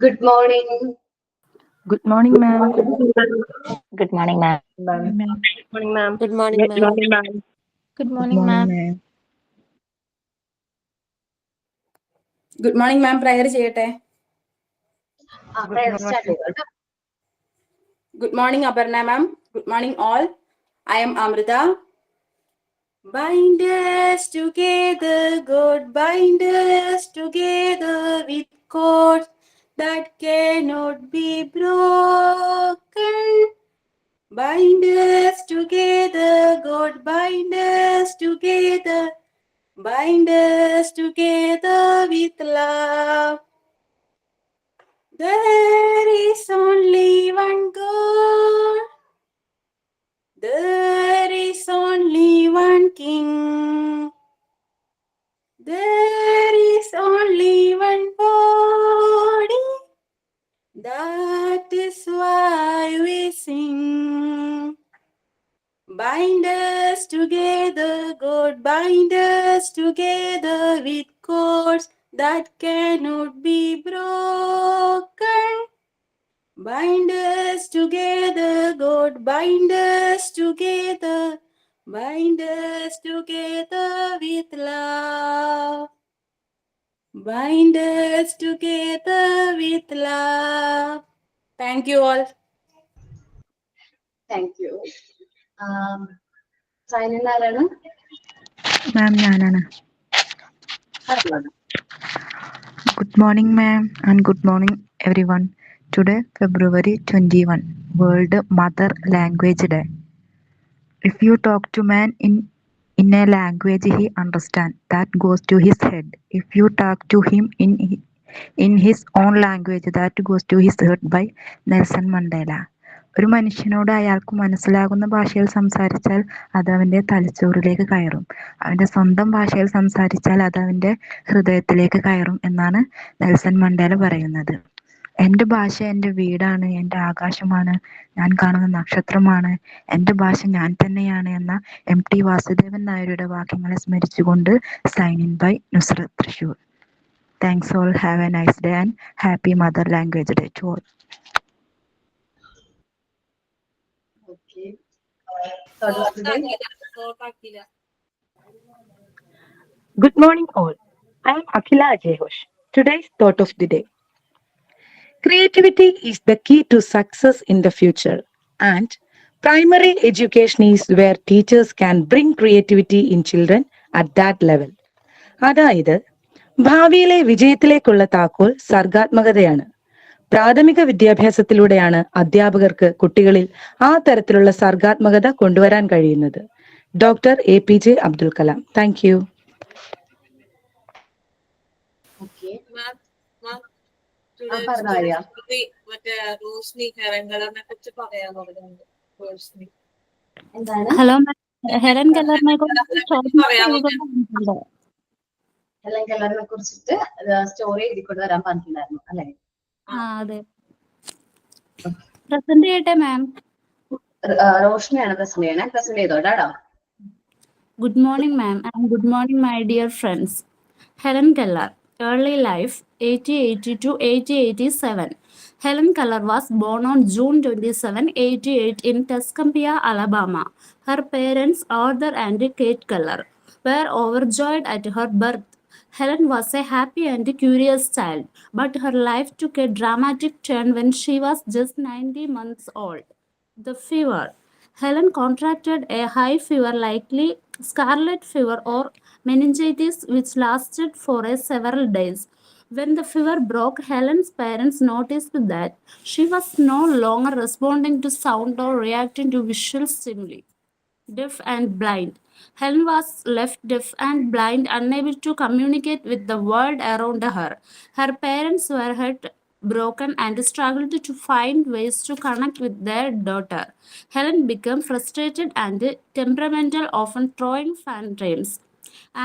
Good morning. Good morning, ma'am. Good morning, ma'am. Morning, ma'am. Morning, ma'am. Good morning, Good ma'am. morning, ma'am. Good Good morning, morning, ma'am. ma'am. Good morning ma'am. Prayer ചെയ്യട്ടെ. Good Prayer start morning. ചെയ്തു കേട്ടോ. Good morning Aparna ma'am. Good morning all. I am Amrita. Bind us together, God, bind us together with cords that cannot be broken. Bind us together, God, bind us together, bind us together with love. There is only one God. There is only one King. There is only one body. That is why we sing. Bind us together, God, bind us together with cords that cannot be broken. Bind us together, God, bind us together, bind us together with love. Bind us together with love. Thank you all. Thank you. Sign in ആരാണ്? Ma'am, ഞാനാണ്. പറഞ്ഞോളൂ. Good morning, ma'am, and good morning, everyone. Today, February 21, World Mother Language Day. If you talk to man in a language he understands, that goes to his head. If you talk to him in his own language, that goes to his heart by Nelson Mandela. ഒരു മനുഷ്യനോട് അയാൾക്ക് മനസ്സിലാകുന്ന ഭാഷയിൽ സംസാരിച്ചാൽ അത് അവൻ്റെ തലച്ചോറിലേക്ക് കയറും. അവൻ്റെ സ്വന്തം ഭാഷയിൽ സംസാരിച്ചാൽ അത് അവൻ്റെ ഹൃദയത്തിലേക്ക് കയറും എന്നാണ് നെൽസൺ മണ്ടേല പറയുന്നത്. എൻ്റെ ഭാഷ എൻ്റെ വീടാണ്, എൻ്റെ ആകാശമാണ്, ഞാൻ കാണുന്ന നക്ഷത്രമാണ്, എൻ്റെ ഭാഷ ഞാൻ തന്നെയാണ് എന്ന MT വാസുദേവൻ നായരുടെ വാക്യങ്ങളെ സ്മരിച്ചുകൊണ്ട് sign in by Nusrath Thrissur. Thanks all. Have a nice day and happy mother language day to all. Okay. Thought of today. Good morning, all. I am Akhila Ajayhosh. Today's thought of the day. Creativity is the key to success in the future, and primary education is where teachers can bring creativity in children at that level. അതായത് ഭാവിയിലെ വിജയത്തിലേക്കുള്ള താക്കോൽ സർഗാത്മകതയാണ്. പ്രാഥമിക വിദ്യാഭ്യാസത്തിലൂടെയാണ് അധ്യാപകർക്ക് കുട്ടികളിൽ ആ തരത്തിലുള്ള സർഗാത്മകത കൊണ്ടുവരാൻ കഴിയുന്നത്. Doctor APJ Abdul Kalam. Thank you. Okay. Today പറഞ്ഞോ ആര്യ. മറ്റേ റോഷ്നി ഹെറൻ കളറിനെ കുറിച്ച് പറയാൻ പറഞ്ഞിട്ടുണ്ട്. റോഷ്നി എന്താണ്? ഹലോ ഹെലൻ കെല്ലറിനെ കുറിച്ച് പറയാൻ ഹെലൻ കെല്ലറിനെ കുറിച്ചിട്ട് സ്റ്റോറി എഴുതിക്കൊണ്ട് വരാൻ പറഞ്ഞിട്ടുണ്ടായിരുന്നു അല്ലെ? അതെ. പ്രസന്റ് ചെയ്യട്ടെ മാം. റോഷ്നിയാണ് പ്രസന്റ് ചെയ്യണേ. Present ചെയ്തോടാടോ. Good morning, ma'am, and good morning, my dear friends. Helen Keller, early life 1880 to 1887. Helen Keller was born on June 27, 1888 in Tuscumbia, Alabama. Her parents, Arthur and Kate Keller, were overjoyed at her birth. Helen was a happy and curious child, but her life took a dramatic turn when she was just 90 months old. The fever. Helen contracted a high fever, likely scarlet fever or meningitis, which lasted for several days. When the fever broke, Helen's parents noticed that she was no longer responding to sound or reacting to visual stimuli. Deaf and blind. Helen was left deaf and blind, unable to communicate with the world around her. Her parents were hurt, broken, and struggled to find ways to connect with their daughter. Helen became frustrated and temperamental, often throwing tantrums.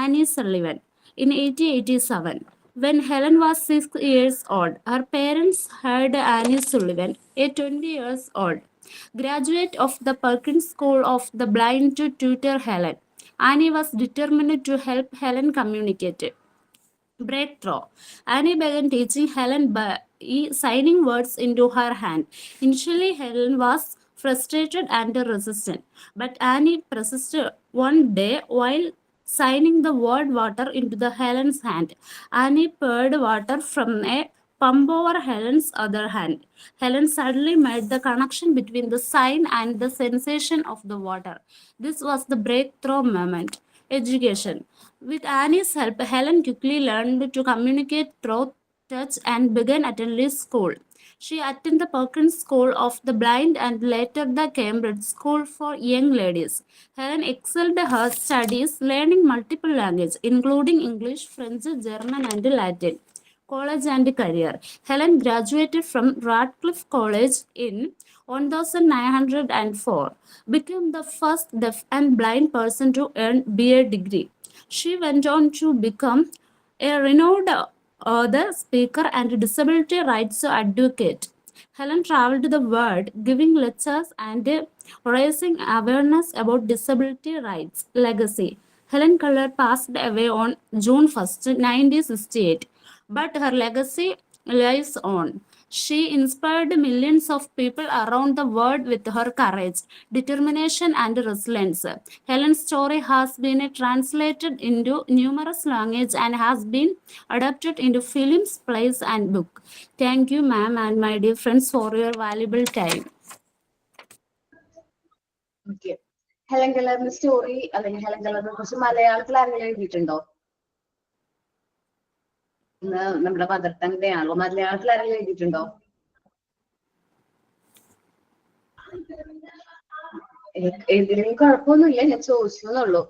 Annie Sullivan. In 1887, when Helen was 6 years old, her parents hired Annie Sullivan, a 20 years old graduate of the Perkins School of the Blind, to tutor Helen. Annie was determined to help Helen communicate. Breakthrough. Annie began teaching Helen signing words into her hand. Initially, Helen was frustrated and resistant, but Annie persisted. One day, while signing the word water into the Helen's hand, Annie poured water from a pump over Helen's other hand. Helen suddenly made the connection between the sign and the sensation of the water. This was the breakthrough moment. Education. With Annie's help, Helen quickly learned to communicate through touch and began attending school. She attended the Perkins School of the Blind and later the Cambridge School for Young Ladies. Helen excelled her studies, learning multiple languages, including English, French, German, and Latin. College and career. Helen graduated from Radcliffe College in 1904, became the first deaf and blind person to earn BA degree. She went on to become a renowned author, speaker, and disability rights advocate. Helen traveled the world giving lectures and raising awareness about disability rights. Legacy. Helen Keller passed away on June 1st, 1968, but her legacy lives on. She inspired millions of people around the world with her courage, determination, and resilience. Helen's story has been translated into numerous languages and has been adapted into films, plays, and books. Thank you, ma'am, and my dear friends, for your valuable time. Okay. Helen കെല്ലറിന്റെ story അല്ലെങ്കിൽ Helen കെല്ലറിനെ കുറിച്ച് മലയാളത്തിൽ ആരെങ്കിലും എഴുതിയിട്ടുണ്ടോ? ഇന്ന് നമ്മുടെ mother tongue day ആണല്ലോ, മലയാളത്തിൽ ആരെങ്കിലും എഴുതിയിട്ടുണ്ടോ? എഴുതിയില്ലെങ്കിൽ കുഴപ്പമൊന്നുമില്ല, ഞാൻ ചോദിച്ചെന്നുള്ളൂ.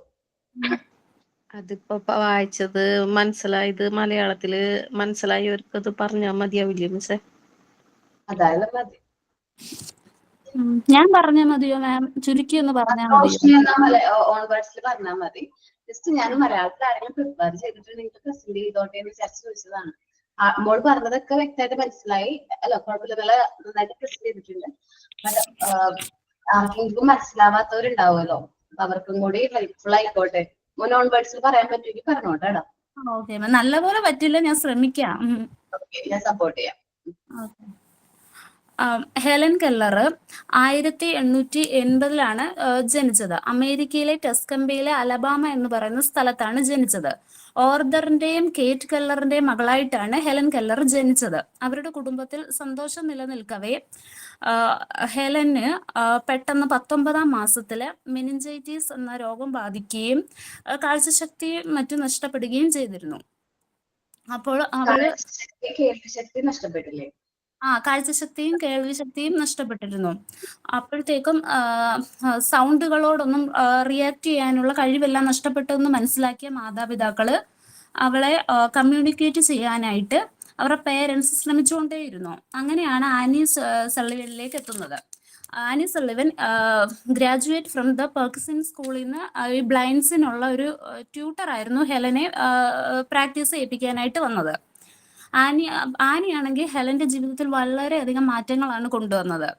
അതിപ്പോ വായിച്ചത് മനസ്സിലായത് മലയാളത്തില് മനസ്സിലായവർക്ക് അത് പറഞ്ഞാൽ മതിയാവില്ലേ മിസ്സേ? അതായത് മതി. ഞാൻ പറഞ്ഞാൽ മതിയോ മാം? ചുരുക്കി ഒന്ന് പറഞ്ഞാൽ മതിയോ? ഓൺവേർഡ്സിൽ പറഞ്ഞാൽ മതി. ജസ്റ്റ് ഞാൻ മലയാളത്തിൽ ആരെങ്കിലും പ്രിപ്പയർ ചെയ്തിട്ടുണ്ടെങ്കിൽ പ്രസന്റ് ചെയ്തോട്ടെ എന്ന് വിചാരിച്ച് ചോദിച്ചതാണ്. മോൾ പറഞ്ഞതൊക്കെ വ്യക്തമായിട്ട് മനസ്സിലായി. അല്ല കുഴപ്പമില്ല, നന്നായിട്ട് പ്രസന്റ് ചെയ്തിട്ടുണ്ട്. ആർക്കെങ്കിലും മനസ്സിലാവാത്തവരുണ്ടാവുമല്ലോ, അപ്പൊ അവർക്കും കൂടി ഹെൽപ്ഫുൾ ആയിക്കോട്ടെ. മോൻ ഓൺവേർഡ്സിൽ പറയാൻ പറ്റുമെങ്കിൽ പറഞ്ഞോട്ടെടാ. ഓക്കെ മാം, നല്ലപോലെ പറ്റില്ല, ഞാൻ ശ്രമിക്കാം. ഞാൻ സപ്പോർട്ട് ചെയ്യാം. ഹെലൻ കെല്ലർ 1880 ജനിച്ചത്. അമേരിക്കയിലെ ടെസ്കംബിയിലെ അലബാമ എന്ന് പറയുന്ന സ്ഥലത്താണ് ജനിച്ചത്. ഓർദറിന്റെയും കേറ്റ് കെല്ലറിന്റെയും മകളായിട്ടാണ് ഹെലൻ കെല്ലർ ജനിച്ചത്. അവരുടെ കുടുംബത്തിൽ സന്തോഷം നിലനിൽക്കവേ ഹെലന് പെട്ടെന്ന് 19ാം മാസത്തില് മെനിഞ്ചൈറ്റിസ് എന്ന രോഗം ബാധിക്കുകയും കാഴ്ചശക്തി മറ്റും നഷ്ടപ്പെടുകയും ചെയ്തിരുന്നു. അപ്പോൾ അവള് കേൾവിശക്തി നഷ്ടപ്പെട്ടില്ലേ? കാഴ്ചശക്തിയും കേൾവിശക്തിയും നഷ്ടപ്പെട്ടിരുന്നു. അപ്പോഴത്തേക്കും സൗണ്ടുകളോടൊന്നും റിയാക്ട് ചെയ്യാനുള്ള കഴിവെല്ലാം നഷ്ടപ്പെട്ടെന്ന് മനസ്സിലാക്കിയ മാതാപിതാക്കള് അവളെ കമ്മ്യൂണിക്കേറ്റ് ചെയ്യാനായിട്ട് അവരുടെ പേരൻസ് ശ്രമിച്ചുകൊണ്ടേയിരുന്നു. അങ്ങനെയാണ് ആനി സള്ളിവനിലേക്ക് എത്തുന്നത്. Annie Sullivan graduate from the Perkins സ്കൂളിൽ നിന്ന് ഈ ബ്ലൈൻഡ്സിനുള്ള ഒരു ട്യൂട്ടർ ആയിരുന്നു ഹെലനെ പ്രാക്ടീസ് ചെയ്യിപ്പിക്കാനായിട്ട് വന്നത്. ആനിയാണെങ്കിൽ ഹെലന്റെ ജീവിതത്തിൽ വളരെയധികം മാറ്റങ്ങളാണ് കൊണ്ടുവന്നത്.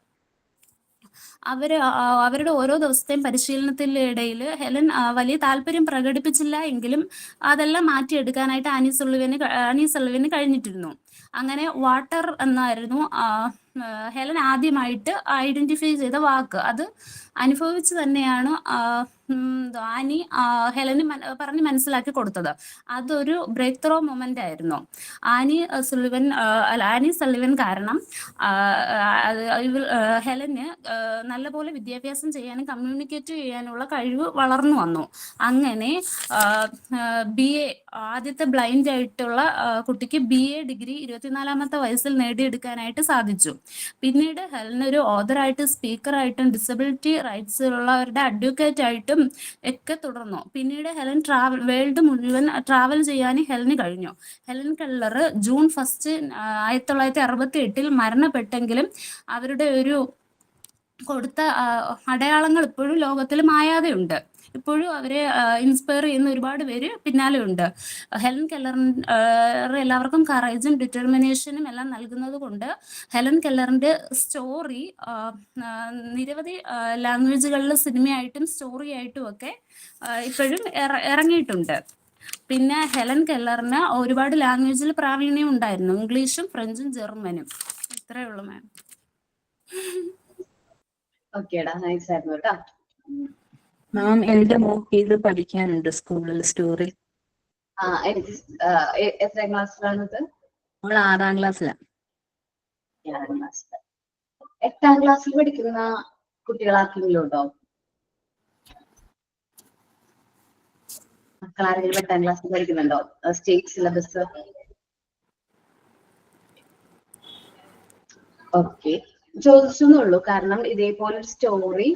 അവരുടെ ഓരോ ദിവസത്തെയും പരിശീലനത്തിനിടയിൽ ഹെലൻ വലിയ താല്പര്യം പ്രകടിപ്പിച്ചില്ല എങ്കിലും അതെല്ലാം മാറ്റിയെടുക്കാനായിട്ട് ആനി സള്ളിവന് കഴിഞ്ഞിട്ടിരുന്നു. അങ്ങനെ വാട്ടർ എന്നായിരുന്നു ഹെലൻ ആദ്യമായിട്ട് ഐഡന്റിഫൈ ചെയ്ത വാക്ക്. അത് അനുഭവിച്ച് തന്നെയാണ് ആനി ഹെലന് പറഞ്ഞ് മനസ്സിലാക്കി കൊടുത്തത്. അതൊരു ബ്രേക്ക് ത്രോ മൊമെന്റ് ആയിരുന്നു. ആനി സള്ളിവൻ കാരണം ഹെലന് നല്ലപോലെ വിദ്യാഭ്യാസം ചെയ്യാനും കമ്മ്യൂണിക്കേറ്റ് ചെയ്യാനുള്ള കഴിവ് വളർന്നു വന്നു. അങ്ങനെ BA ആദ്യത്തെ ബ്ലൈൻഡ് ആയിട്ടുള്ള കുട്ടിക്ക് BA ഡിഗ്രി 24ാമത്തെ വയസ്സിൽ നേടിയെടുക്കാനായിട്ട് സാധിച്ചു. പിന്നീട് ഹെലൻ ഒരു ഓഥറായിട്ടും സ്പീക്കറായിട്ടും ഡിസബിലിറ്റി റൈറ്റ്സ് ഉള്ളവരുടെ അഡ്വക്കേറ്റ് ആയിട്ടും ഒക്കെ തുടർന്നു. പിന്നീട് ഹെലൻ വേൾഡ് മുഴുവൻ ട്രാവൽ ചെയ്യാൻ ഹെലന് കഴിഞ്ഞു. ഹെലൻ കെല്ലർ ജൂൺ 1 1968 മരണപ്പെട്ടെങ്കിലും അവരുടെ ഒരു കൊടുത്ത അടയാളങ്ങൾ ഇപ്പോഴും ലോകത്തിൽ മായാതെയുണ്ട്. ഇപ്പോഴും അവരെ ഇൻസ്പയർ ചെയ്യുന്ന ഒരുപാട് പേര് പിന്നാലെ ഉണ്ട്. ഹെലൻ കെല്ലർ എല്ലാവർക്കും കറേജും ഡിറ്റർമിനേഷനും എല്ലാം നൽകുന്നത് കൊണ്ട് ഹെലൻ കെല്ലറിന്റെ സ്റ്റോറി നിരവധി ലാംഗ്വേജുകളിൽ സിനിമയായിട്ടും സ്റ്റോറി ആയിട്ടും ഒക്കെ ഇപ്പോഴും ഇറങ്ങിയിട്ടുണ്ട്. പിന്നെ ഹെലൻ കെല്ലറിന് ഒരുപാട് ലാംഗ്വേജിൽ പ്രാവീണ്യം ഉണ്ടായിരുന്നു, ഇംഗ്ലീഷും ഫ്രഞ്ചും ജർമ്മനും. ഇത്രയേ ഉള്ളൂ മാം. ഓക്കേടാ, നൈസ് ആയിരുന്നു കേട്ടോ. മാം എന്റെ മോക്ക് ഇത് പഠിക്കാനുണ്ട് സ്കൂളിൽ സ്റ്റോറി. എനിക്ക് എത്രാം ക്ലാസ്സിലാണത്? അവൾ 6ാം ക്ലാസ്സിലാണ്. 7ാം ക്ലാസ്സിൽ. 8ാം ക്ലാസ്സിൽ പഠിക്കുന്ന കുട്ടികളാർക്കെങ്കിലും ഉണ്ടോ? മക്കളാരെങ്കിലും 8ാം ക്ലാസ്സിൽ പഠിക്കുന്നുണ്ടോ? State syllabus. ഓക്കെ, ചോദിച്ചെന്നുള്ളൂ. കാരണം ഇതേപോലെ ഒരു സ്റ്റോറി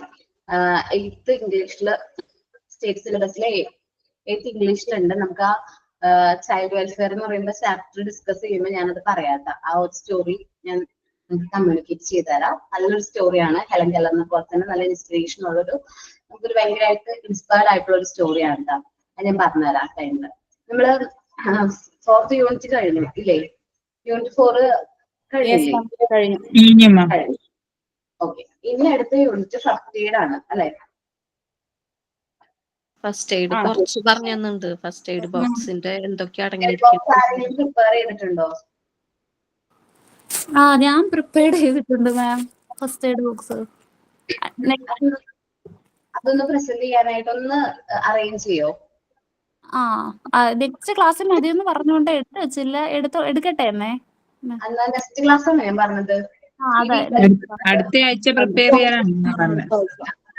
8th ഇംഗ്ലീഷില് സ്റ്റേറ്റ് സിലബസിലെ 8th ഇംഗ്ലീഷിലുണ്ട്. നമുക്ക് ആ ചൈൽഡ് വെൽഫെയർ എന്ന് പറയുന്ന ചാപ്റ്റർ ഡിസ്കസ് ചെയ്യുമ്പോൾ ഞാനത് പറയാത്ത ആ ഒരു സ്റ്റോറി ഞാൻ നിങ്ങൾക്ക് കമ്മ്യൂണിക്കേറ്റ് ചെയ്തുതരാം. നല്ലൊരു സ്റ്റോറിയാണ്. ഹെലൻ കെല്ലറിനെ പോലെ തന്നെ നല്ല ഇൻസ്പിറേഷൻ ഉള്ളൊരു, നമുക്കൊരു ഭയങ്കരമായിട്ട് ഇൻസ്പയർഡ് ആയിട്ടുള്ള ഒരു സ്റ്റോറിയാണ് കേട്ടോ. അത് ഞാൻ പറഞ്ഞുതരാം. ആ ടൈമില് നമ്മള് 4th യൂണിറ്റ് കഴിഞ്ഞു ഇല്ലേ? യൂണിറ്റ് 4 കഴിഞ്ഞില്ലേ? ഓക്കെ, ഇനി അടുത്ത യൂണിറ്റ് ഫസ്റ്റ് എയ്ഡ് ആണ് അല്ലെ? ഫസ്റ്റ് എയ്ഡ് കുറച്ച് പറഞ്ഞു തന്നുണ്ട്. ഫസ്റ്റ് എയ്ഡ് ബോക്സിന്റെ എന്തൊക്കെ അടങ്ങിയിരിക്കും. പ്രിപ്പയർ ചെയ്തിട്ടുണ്ടോ? ഞാൻ പ്രിപ്പയർ ചെയ്തിട്ടുണ്ട് മാം ഫസ്റ്റ് എയ്ഡ് ബോക്സ്. അതൊന്ന് പ്രസന്റ് ചെയ്യാനായിട്ട് ഒന്ന് അറേഞ്ച് ചെയ്യോ? നെക്സ്റ്റ് ക്ലാസ്സിൽ മതിയെന്ന് പറഞ്ഞുകൊണ്ട് എടുത്ത് വെച്ചില്ല. എടുക്കട്ടെ എന്നേ? എന്നാ നെക്സ്റ്റ് ക്ലാസ് ആണ് ഞാൻ പറഞ്ഞത്. അതെ, അടുത്ത ആഴ്ച പ്രിപ്പയർ ചെയ്യാനാണ്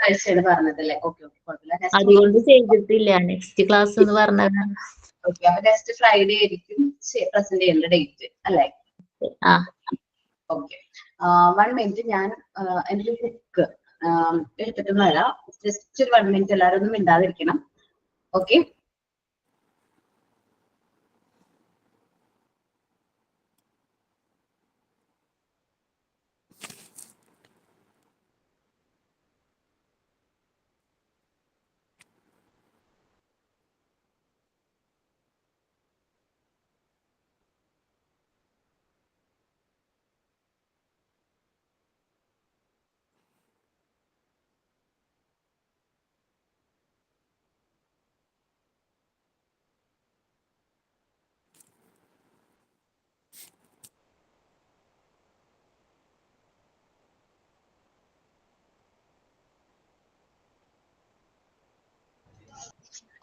ആഴ്ചയാണ് പറഞ്ഞതല്ലേ? ഓക്കെ ഓക്കെ, കുഴപ്പമില്ല. അതുകൊണ്ട് ചെയ്തിട്ടില്ല. നെക്സ്റ്റ് ക്ലാസ് എന്ന് പറഞ്ഞത്. ഓക്കെ, അപ്പൊ നെക്സ്റ്റ് ഫ്രൈഡേ ആയിരിക്കും പ്രസന്റ് ചെയ്യേണ്ട ഡേറ്റ് അല്ലേ? Okay, 1 minute. ഞാൻ എൻ്റെ ബുക്ക് എടുത്തിട്ട് വരാം. ജസ്റ്റ് ഒരു 1 മിനിറ്റ്, എല്ലാവരും ഒന്നും മിണ്ടാതിരിക്കണം. ഓക്കെ.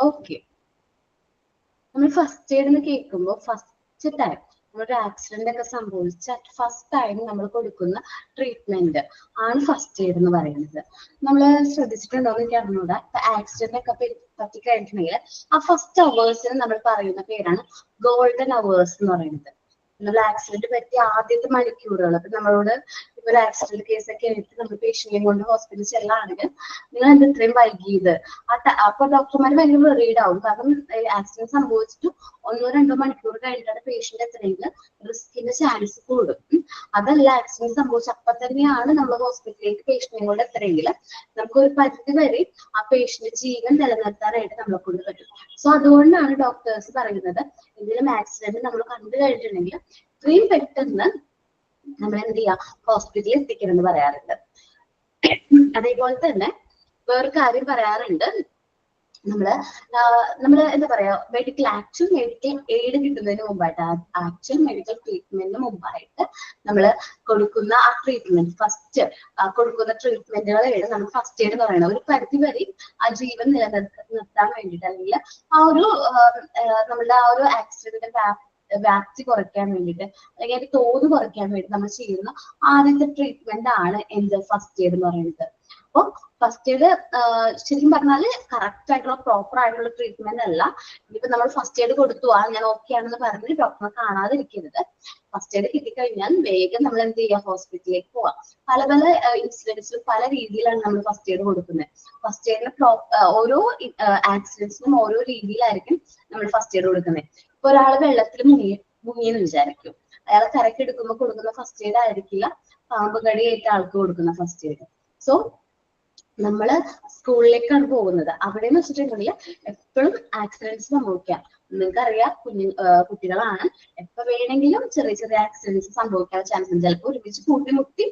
ഓക്കെ, നമ്മൾ ഫസ്റ്റ് എയ്ഡ് എന്ന് കേൾക്കുമ്പോൾ ഫസ്റ്റ് ടൈം നമ്മളൊരു ആക്സിഡന്റ് ഒക്കെ സംഭവിച്ച ഫസ്റ്റ് ടൈം നമ്മൾ കൊടുക്കുന്ന ട്രീറ്റ്മെന്റ് ആണ് ഫസ്റ്റ് എയ്ഡ് എന്ന് പറയുന്നത്. നമ്മൾ ശ്രദ്ധിച്ചിട്ടുണ്ടോ എന്ന് എനിക്ക് അറിഞ്ഞൂടാ. ആക്സിഡന്റ് ഒക്കെ പറ്റി കഴിഞ്ഞിട്ടുണ്ടെങ്കിൽ ആ ഫസ്റ്റ് അവേഴ്സിന് നമ്മൾ പറയുന്ന പേരാണ് ഗോൾഡൻ അവേഴ്സ് എന്ന് പറയുന്നത്. നമ്മൾ ആക്സിഡന്റ് പറ്റി ആദ്യത്തെ മണിക്കൂറുകൾ, അപ്പൊ നമ്മളോട് ഇപ്പൊ ഒരു ആക്സിഡന്റ് കേസ് ഒക്കെ എടുത്ത് നമ്മൾ പേഷ്യന്റിനെ കൊണ്ട് ഹോസ്പിറ്റലിൽ ചെല്ലാണെങ്കിൽ നിങ്ങൾ എന്താ ഇത്രയും വൈകിയത്, അപ്പൊ ഡോക്ടർമാർ ഭയങ്കര വെറീഡ് ആവും. കാരണം ആക്സിഡന്റ് സംഭവിച്ചിട്ട് 1-2 മണിക്കൂർ കഴിഞ്ഞിട്ടാണ് പേഷ്യന്റ് എത്തണമെങ്കിൽ റിസ്കിന്റെ ചാൻസ് കൂടും. അതല്ല, ആക്സിഡന്റ് സംഭവിച്ച അപ്പൊ തന്നെയാണ് നമ്മൾ ഹോസ്പിറ്റലിലേക്ക് പേഷ്യന്റിനെ കൊണ്ട് എത്തണമെങ്കിൽ നമുക്ക് ഒരു പരിധി വരെ ആ പേഷ്യന്റ് ജീവൻ നിലനിർത്താനായിട്ട് നമ്മളെ കൊണ്ട് പറ്റും. സോ അതുകൊണ്ടാണ് ഡോക്ടേഴ്സ് പറയുന്നത് എന്തെങ്കിലും ആക്സിഡന്റ് നമ്മൾ കണ്ടു കഴിഞ്ഞിട്ടുണ്ടെങ്കിൽ ഇത്രയും പെട്ടെന്ന് നമ്മൾ എന്ത് ചെയ്യാ, ഹോസ്പിറ്റലിൽ എത്തിക്കണം എന്ന് പറയാറുണ്ട്. അതേപോലെ തന്നെ വേറൊരു കാര്യം പറയാറുണ്ട്. നമ്മള് എന്താ പറയാ, ആക്ച്വൽ മെഡിക്കൽ എയ്ഡ് കിട്ടുന്നതിന് മുമ്പായിട്ട്, ആക്ച്വൽ മെഡിക്കൽ ട്രീറ്റ്മെന്റിന് മുമ്പായിട്ട് നമ്മൾ കൊടുക്കുന്ന ആ ട്രീറ്റ്മെന്റ്, ഫസ്റ്റ് കൊടുക്കുന്ന ട്രീറ്റ്മെന്റുകളാണ് നമ്മൾ ഫസ്റ്റ് എയ്ഡ് എന്ന് പറയുന്നത്. ഒരു പരിധി വരെ ആ ജീവൻ നിലനിർത്താൻ വേണ്ടിയിട്ട്, അല്ലെങ്കിൽ ആ ഒരു നമ്മളുടെ ആ ഒരു ആക്സിഡന്റിന്റെ വ്യാപ്തി കുറയ്ക്കാൻ വേണ്ടിയിട്ട്, അല്ലെങ്കിൽ അതിന്റെ തോത് കുറയ്ക്കാൻ വേണ്ടി നമ്മൾ ചെയ്യുന്ന ആദ്യത്തെ ട്രീറ്റ്മെന്റ് ആണ് എന്ത്, ഫസ്റ്റ് എയ്ഡ് എന്ന് പറയുന്നത്. അപ്പൊ ഫസ്റ്റ് എയ്ഡ് ശരിക്കും പറഞ്ഞാല് കറക്റ്റ് ആയിട്ടുള്ള പ്രോപ്പർ ആയിട്ടുള്ള ട്രീറ്റ്മെന്റ് അല്ല. ഇനിയിപ്പോ നമ്മൾ ഫസ്റ്റ് എയ്ഡ് കൊടുത്തു ഞാൻ ഓക്കെ ആണെന്ന് പറഞ്ഞ് ഡോക്ടറെ കാണാതിരിക്കരുത്. ഫസ്റ്റ് എയ്ഡ് കിട്ടിക്കഴിഞ്ഞാൽ വേഗം നമ്മൾ എന്ത് ചെയ്യുക, ഹോസ്പിറ്റലിലേക്ക് പോവാം. പല പല ഇൻസിഡൻസിലും പല രീതിയിലാണ് നമ്മൾ ഫസ്റ്റ് എയ്ഡ് കൊടുക്കുന്നത്. ഫസ്റ്റ് എയ്ഡിന് ഓരോ ആക്സിഡൻസിനും ഓരോ രീതിയിലായിരിക്കും നമ്മൾ ഫസ്റ്റ് എയ്ഡ് കൊടുക്കുന്നത്. ഇപ്പൊ ഒരാൾ വെള്ളത്തിൽ മുങ്ങിയെന്ന് വിചാരിക്കും, അയാളെ കരക്ക് എടുക്കുമ്പോൾ കൊടുക്കുന്ന ഫസ്റ്റ് എയ്ഡ് ആയിരിക്കില്ല പാമ്പ് കടിയേറ്റ ആൾക്ക് കൊടുക്കുന്ന ഫസ്റ്റ് എയ്ഡ്. സോ നമ്മള് സ്കൂളിലേക്കാണ് പോകുന്നത്. അവിടെ എന്ന് വെച്ചിട്ടുണ്ടെങ്കിൽ എപ്പോഴും ആക്സിഡൻസ് സംഭവിക്കാം. നിങ്ങൾക്കറിയാം, കുട്ടികളാണ്, എപ്പൊ വേണമെങ്കിലും ചെറിയ ചെറിയ ആക്സിഡൻസ് സംഭവിക്കാൻ ചാൻസ് ഉണ്ട്. ചിലപ്പോൾ ഒരുമിച്ച് കൂട്ടിമുട്ടി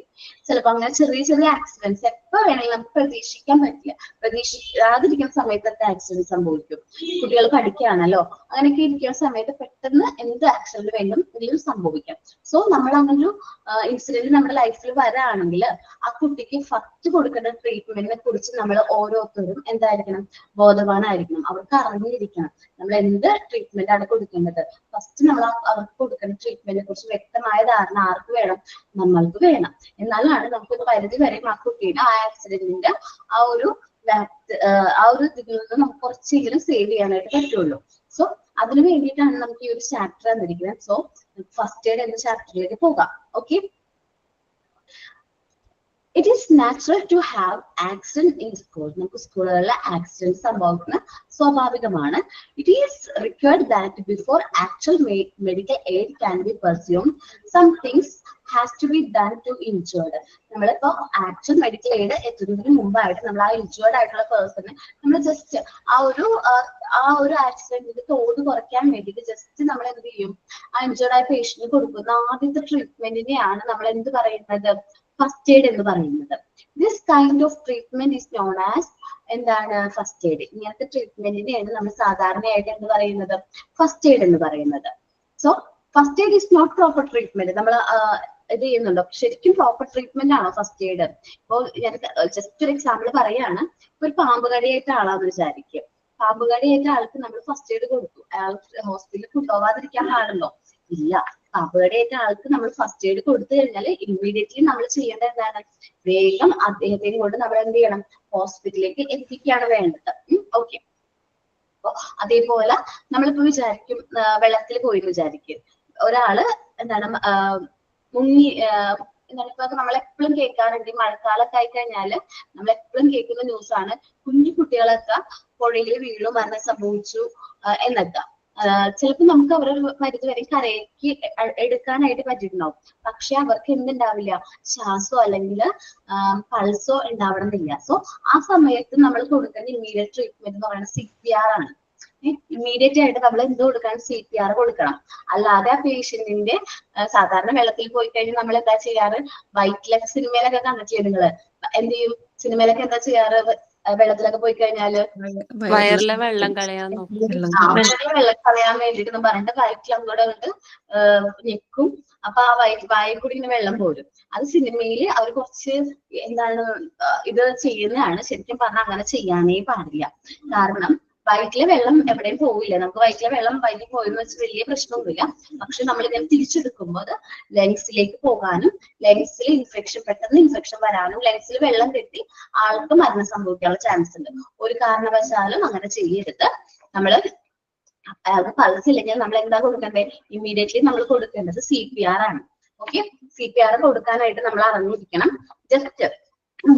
ചിലപ്പോൾ അങ്ങനെ ചെറിയ ചെറിയ ആക്സിഡൻസ് എപ്പോ വേണമെങ്കിലും നമുക്ക് പ്രതീക്ഷിക്കാൻ പറ്റില്ല. പ്രതീക്ഷിക്കാതിരിക്കുന്ന സമയത്തൊക്കെ ആക്സിഡന്റ് സംഭവിക്കും. കുട്ടികൾ പഠിക്കുകയാണല്ലോ, അങ്ങനെയൊക്കെ ഇരിക്കുന്ന സമയത്ത് പെട്ടെന്ന് എന്ത് ആക്സിഡന്റ് വേണമെങ്കിലും സംഭവിക്കാം. സോ നമ്മൾ അങ്ങനൊരു ഇൻസിഡന്റ് നമ്മുടെ ലൈഫിൽ വരാണെങ്കിൽ ആ കുട്ടിക്ക് ഫസ്റ്റ് കൊടുക്കേണ്ട ട്രീറ്റ്മെന്റിനെ കുറിച്ച് നമ്മൾ ഓരോരുത്തരും എന്തായിരിക്കണം, ബോധവാനായിരിക്കണം. അവർക്ക് അറിഞ്ഞിരിക്കണം നമ്മൾ എന്ത് ട്രീറ്റ്മെന്റ് ആണ് കൊടുക്കേണ്ടത്. ഫസ്റ്റ് നമ്മൾ അവർക്ക് കൊടുക്കേണ്ട ട്രീറ്റ്മെന്റിനെ കുറിച്ച് വ്യക്തമായ ധാരണ ആർക്ക് വേണം, നമ്മൾക്ക് വേണം. എന്നാലാണ് നമുക്കൊരു പരിധി വരെ ആ കുട്ടിയുടെ ആ ആക്സിഡന്റിന്റെ ആ ഒരു ഇതിൽ നിന്ന് നമുക്ക് കുറച്ചെങ്കിലും സേവ് ചെയ്യാനായിട്ട് പറ്റുള്ളൂ. സോ അതിനു വേണ്ടിയിട്ടാണ് നമുക്ക് ഈ ഒരു ചാപ്റ്റർ തന്നിരിക്കുന്നത്. സോ ഫസ്റ്റ് എയ്ഡ് എന്ന ചാപ്റ്ററിലേക്ക് പോകാം. Okay, it is natural to have accident in school. നമുക്ക് സ്കൂളുകളിലെ ആക്സിഡന്റ് സംഭവിക്കുന്ന സ്വാഭാവികമാണ്. It is required that before actual medical aid can be pursued, some things has to be done to injured. നമ്മളിപ്പോ actual medical aid എത്തുന്നതിന് മുമ്പായിട്ട് നമ്മൾ ആ injured ആയിട്ടുള്ള പേഴ്സണെ നമ്മൾ ജസ്റ്റ് ആ ഒരു ആക്സിഡന്റിന്റെ തോത് കുറയ്ക്കാൻ വേണ്ടിയിട്ട് ജസ്റ്റ് നമ്മൾ എന്ത് ചെയ്യും, ആ ഇൻജേർഡ് ആയ പേഷ്യന്റിന് കൊടുക്കുന്ന ആദ്യത്തെ ട്രീറ്റ്മെന്റിനെയാണ് നമ്മൾ എന്ത് പറയുന്നത്, ഫസ്റ്റ് എയ്ഡ് എന്ന് പറയുന്നത്. This kind of treatment is known as എന്താണ്, ഫസ്റ്റ് എയ്ഡ്. ഇങ്ങനത്തെ ട്രീറ്റ്മെന്റിനെയാണ് നമ്മൾ സാധാരണയായിട്ട് എന്ത് പറയുന്നത്, ഫസ്റ്റ് എയ്ഡ് എന്ന് പറയുന്നത്. So first aid is not proper treatment. നമ്മൾ ഇത് ചെയ്യുന്നുണ്ടോ, ശരിക്കും പ്രോപ്പർ ട്രീറ്റ്മെന്റ് ആണോ ഫസ്റ്റ് എയ്ഡ്? ഇപ്പോൾ ഞാൻ ജസ്റ്റ് ഒരു എക്സാമ്പിൾ പറയാണ്. ഇപ്പൊ ഒരു പാമ്പ് കടിയേറ്റ ആളാന്ന് വിചാരിക്കും. പാമ്പ് കടിയേറ്റ ആൾക്ക് നമ്മൾ ഫസ്റ്റ് എയ്ഡ് കൊടുത്തു, അയാൾ ഹോസ്പിറ്റലിൽ കൊണ്ടുപോകാതിരിക്കാൻ പാടുണ്ടോ? ഇല്ല. പാമ്പ് കടിയേറ്റ ആൾക്ക് നമ്മൾ ഫസ്റ്റ് എയ്ഡ് കൊടുത്തു കഴിഞ്ഞാൽ ഇമ്മീഡിയറ്റ്ലി നമ്മൾ ചെയ്യേണ്ടത് എന്താണ്, വേഗം അദ്ദേഹത്തെയും കൊണ്ട് നമ്മൾ എന്ത് ചെയ്യണം, ഹോസ്പിറ്റലിലേക്ക് എത്തിക്കുകയാണ് വേണ്ടത്. ഓക്കെ, അപ്പൊ അതേപോലെ നമ്മളിപ്പോ വിചാരിക്കും, വെള്ളത്തിൽ പോയി വിചാരിക്കും, ഒരാള് എന്താണ് മുങ്ങി, എന്താണ് ഇപ്പൊ നമ്മളെപ്പോഴും കേൾക്കാറുണ്ട്, മഴക്കാലൊക്കെ ആയി കഴിഞ്ഞാല് നമ്മളെപ്പോഴും കേൾക്കുന്ന ന്യൂസാണ് കുഞ്ഞു കുട്ടികളൊക്കെ പുഴയിൽ വീണു മരണം സംഭവിച്ചു എന്നൊക്കെ. ചിലപ്പോൾ നമുക്ക് അവരെ പരിധി വരെ കരയ്ക്ക് എടുക്കാനായിട്ട് പറ്റിയിട്ടുണ്ടാവും. പക്ഷെ അവർക്ക് എന്തുണ്ടാവില്ല, ശ്വാസോ അല്ലെങ്കിൽ പൾസോ ഉണ്ടാവണമെന്നില്ല. സോ ആ സമയത്ത് നമ്മൾ കൊടുക്കേണ്ട ഇമ്മീഡിയറ്റ് ട്രീറ്റ്മെന്റ് എന്ന് പറയുന്നത് CPR ആണ്. ഇമ്മീഡിയറ്റ് ആയിട്ട് നമ്മൾ എന്ത് കൊടുക്കണം, CPR കൊടുക്കണം. അല്ലാതെ ആ പേഷ്യന്റിന്റെ സാധാരണ വെള്ളത്തിൽ പോയി കഴിഞ്ഞാൽ നമ്മൾ എന്താ ചെയ്യാറ്, വൈറ്റ്ലൊക്കെ സിനിമയിലൊക്കെ കണ്ടിട്ടില്ലേ നിങ്ങള്, എന്ത് ചെയ്യും, സിനിമയിലൊക്കെ എന്താ ചെയ്യാറ്, വെള്ളത്തിലൊക്കെ പോയി കഴിഞ്ഞാല് വയറിലെ വെള്ളം കളയാൻ നോക്കും. വെള്ളം കളയാൻ വേണ്ടിട്ട് പറഞ്ഞിട്ട് വയറ്റിൽ അങ്ങോട്ട് കൊണ്ട് ഞെക്കും. അപ്പൊ ആ വായിൽ കൂടി ഇങ്ങനെ വെള്ളം പോരും. അത് സിനിമയിൽ അവർ കുറച്ച് എന്താണ് ഇത് ചെയ്യുന്നതാണ്. ശരിക്കും പറഞ്ഞാൽ അങ്ങനെ ചെയ്യാനേ പാടില്ല. കാരണം വയറ്റിലെ വെള്ളം എവിടെയും പോവില്ല. നമുക്ക് വയറ്റിലെ വെള്ളം വയറ്റിൽ പോയെന്ന് വെച്ച് വലിയ പ്രശ്നമൊന്നുമില്ല. പക്ഷെ നമ്മൾ ഇങ്ങനെ തിരിച്ചെടുക്കുമ്പോൾ അത് ലങ്സിലേക്ക് പോകാനും ലങ്സിൽ പെട്ടെന്ന് ഇൻഫെക്ഷൻ വരാനും ലങ്സിൽ വെള്ളം കെട്ടി ആൾക്ക് മരണം സംഭവിക്കാനുള്ള ചാൻസ് ഉണ്ട്. ഒരു കാരണവശാലും അങ്ങനെ ചെയ്യരുത്. നമ്മള് അയാൾക്ക് പൾസ് ഇല്ലെങ്കിൽ നമ്മൾ എന്താ കൊടുക്കേണ്ടത്, ഇമ്മീഡിയറ്റ്ലി നമ്മൾ കൊടുക്കേണ്ടത് CPR ആണ്. ഓക്കെ, CPR കൊടുക്കാനായിട്ട് നമ്മൾ അറിഞ്ഞിരിക്കണം. ജസ്റ്റ്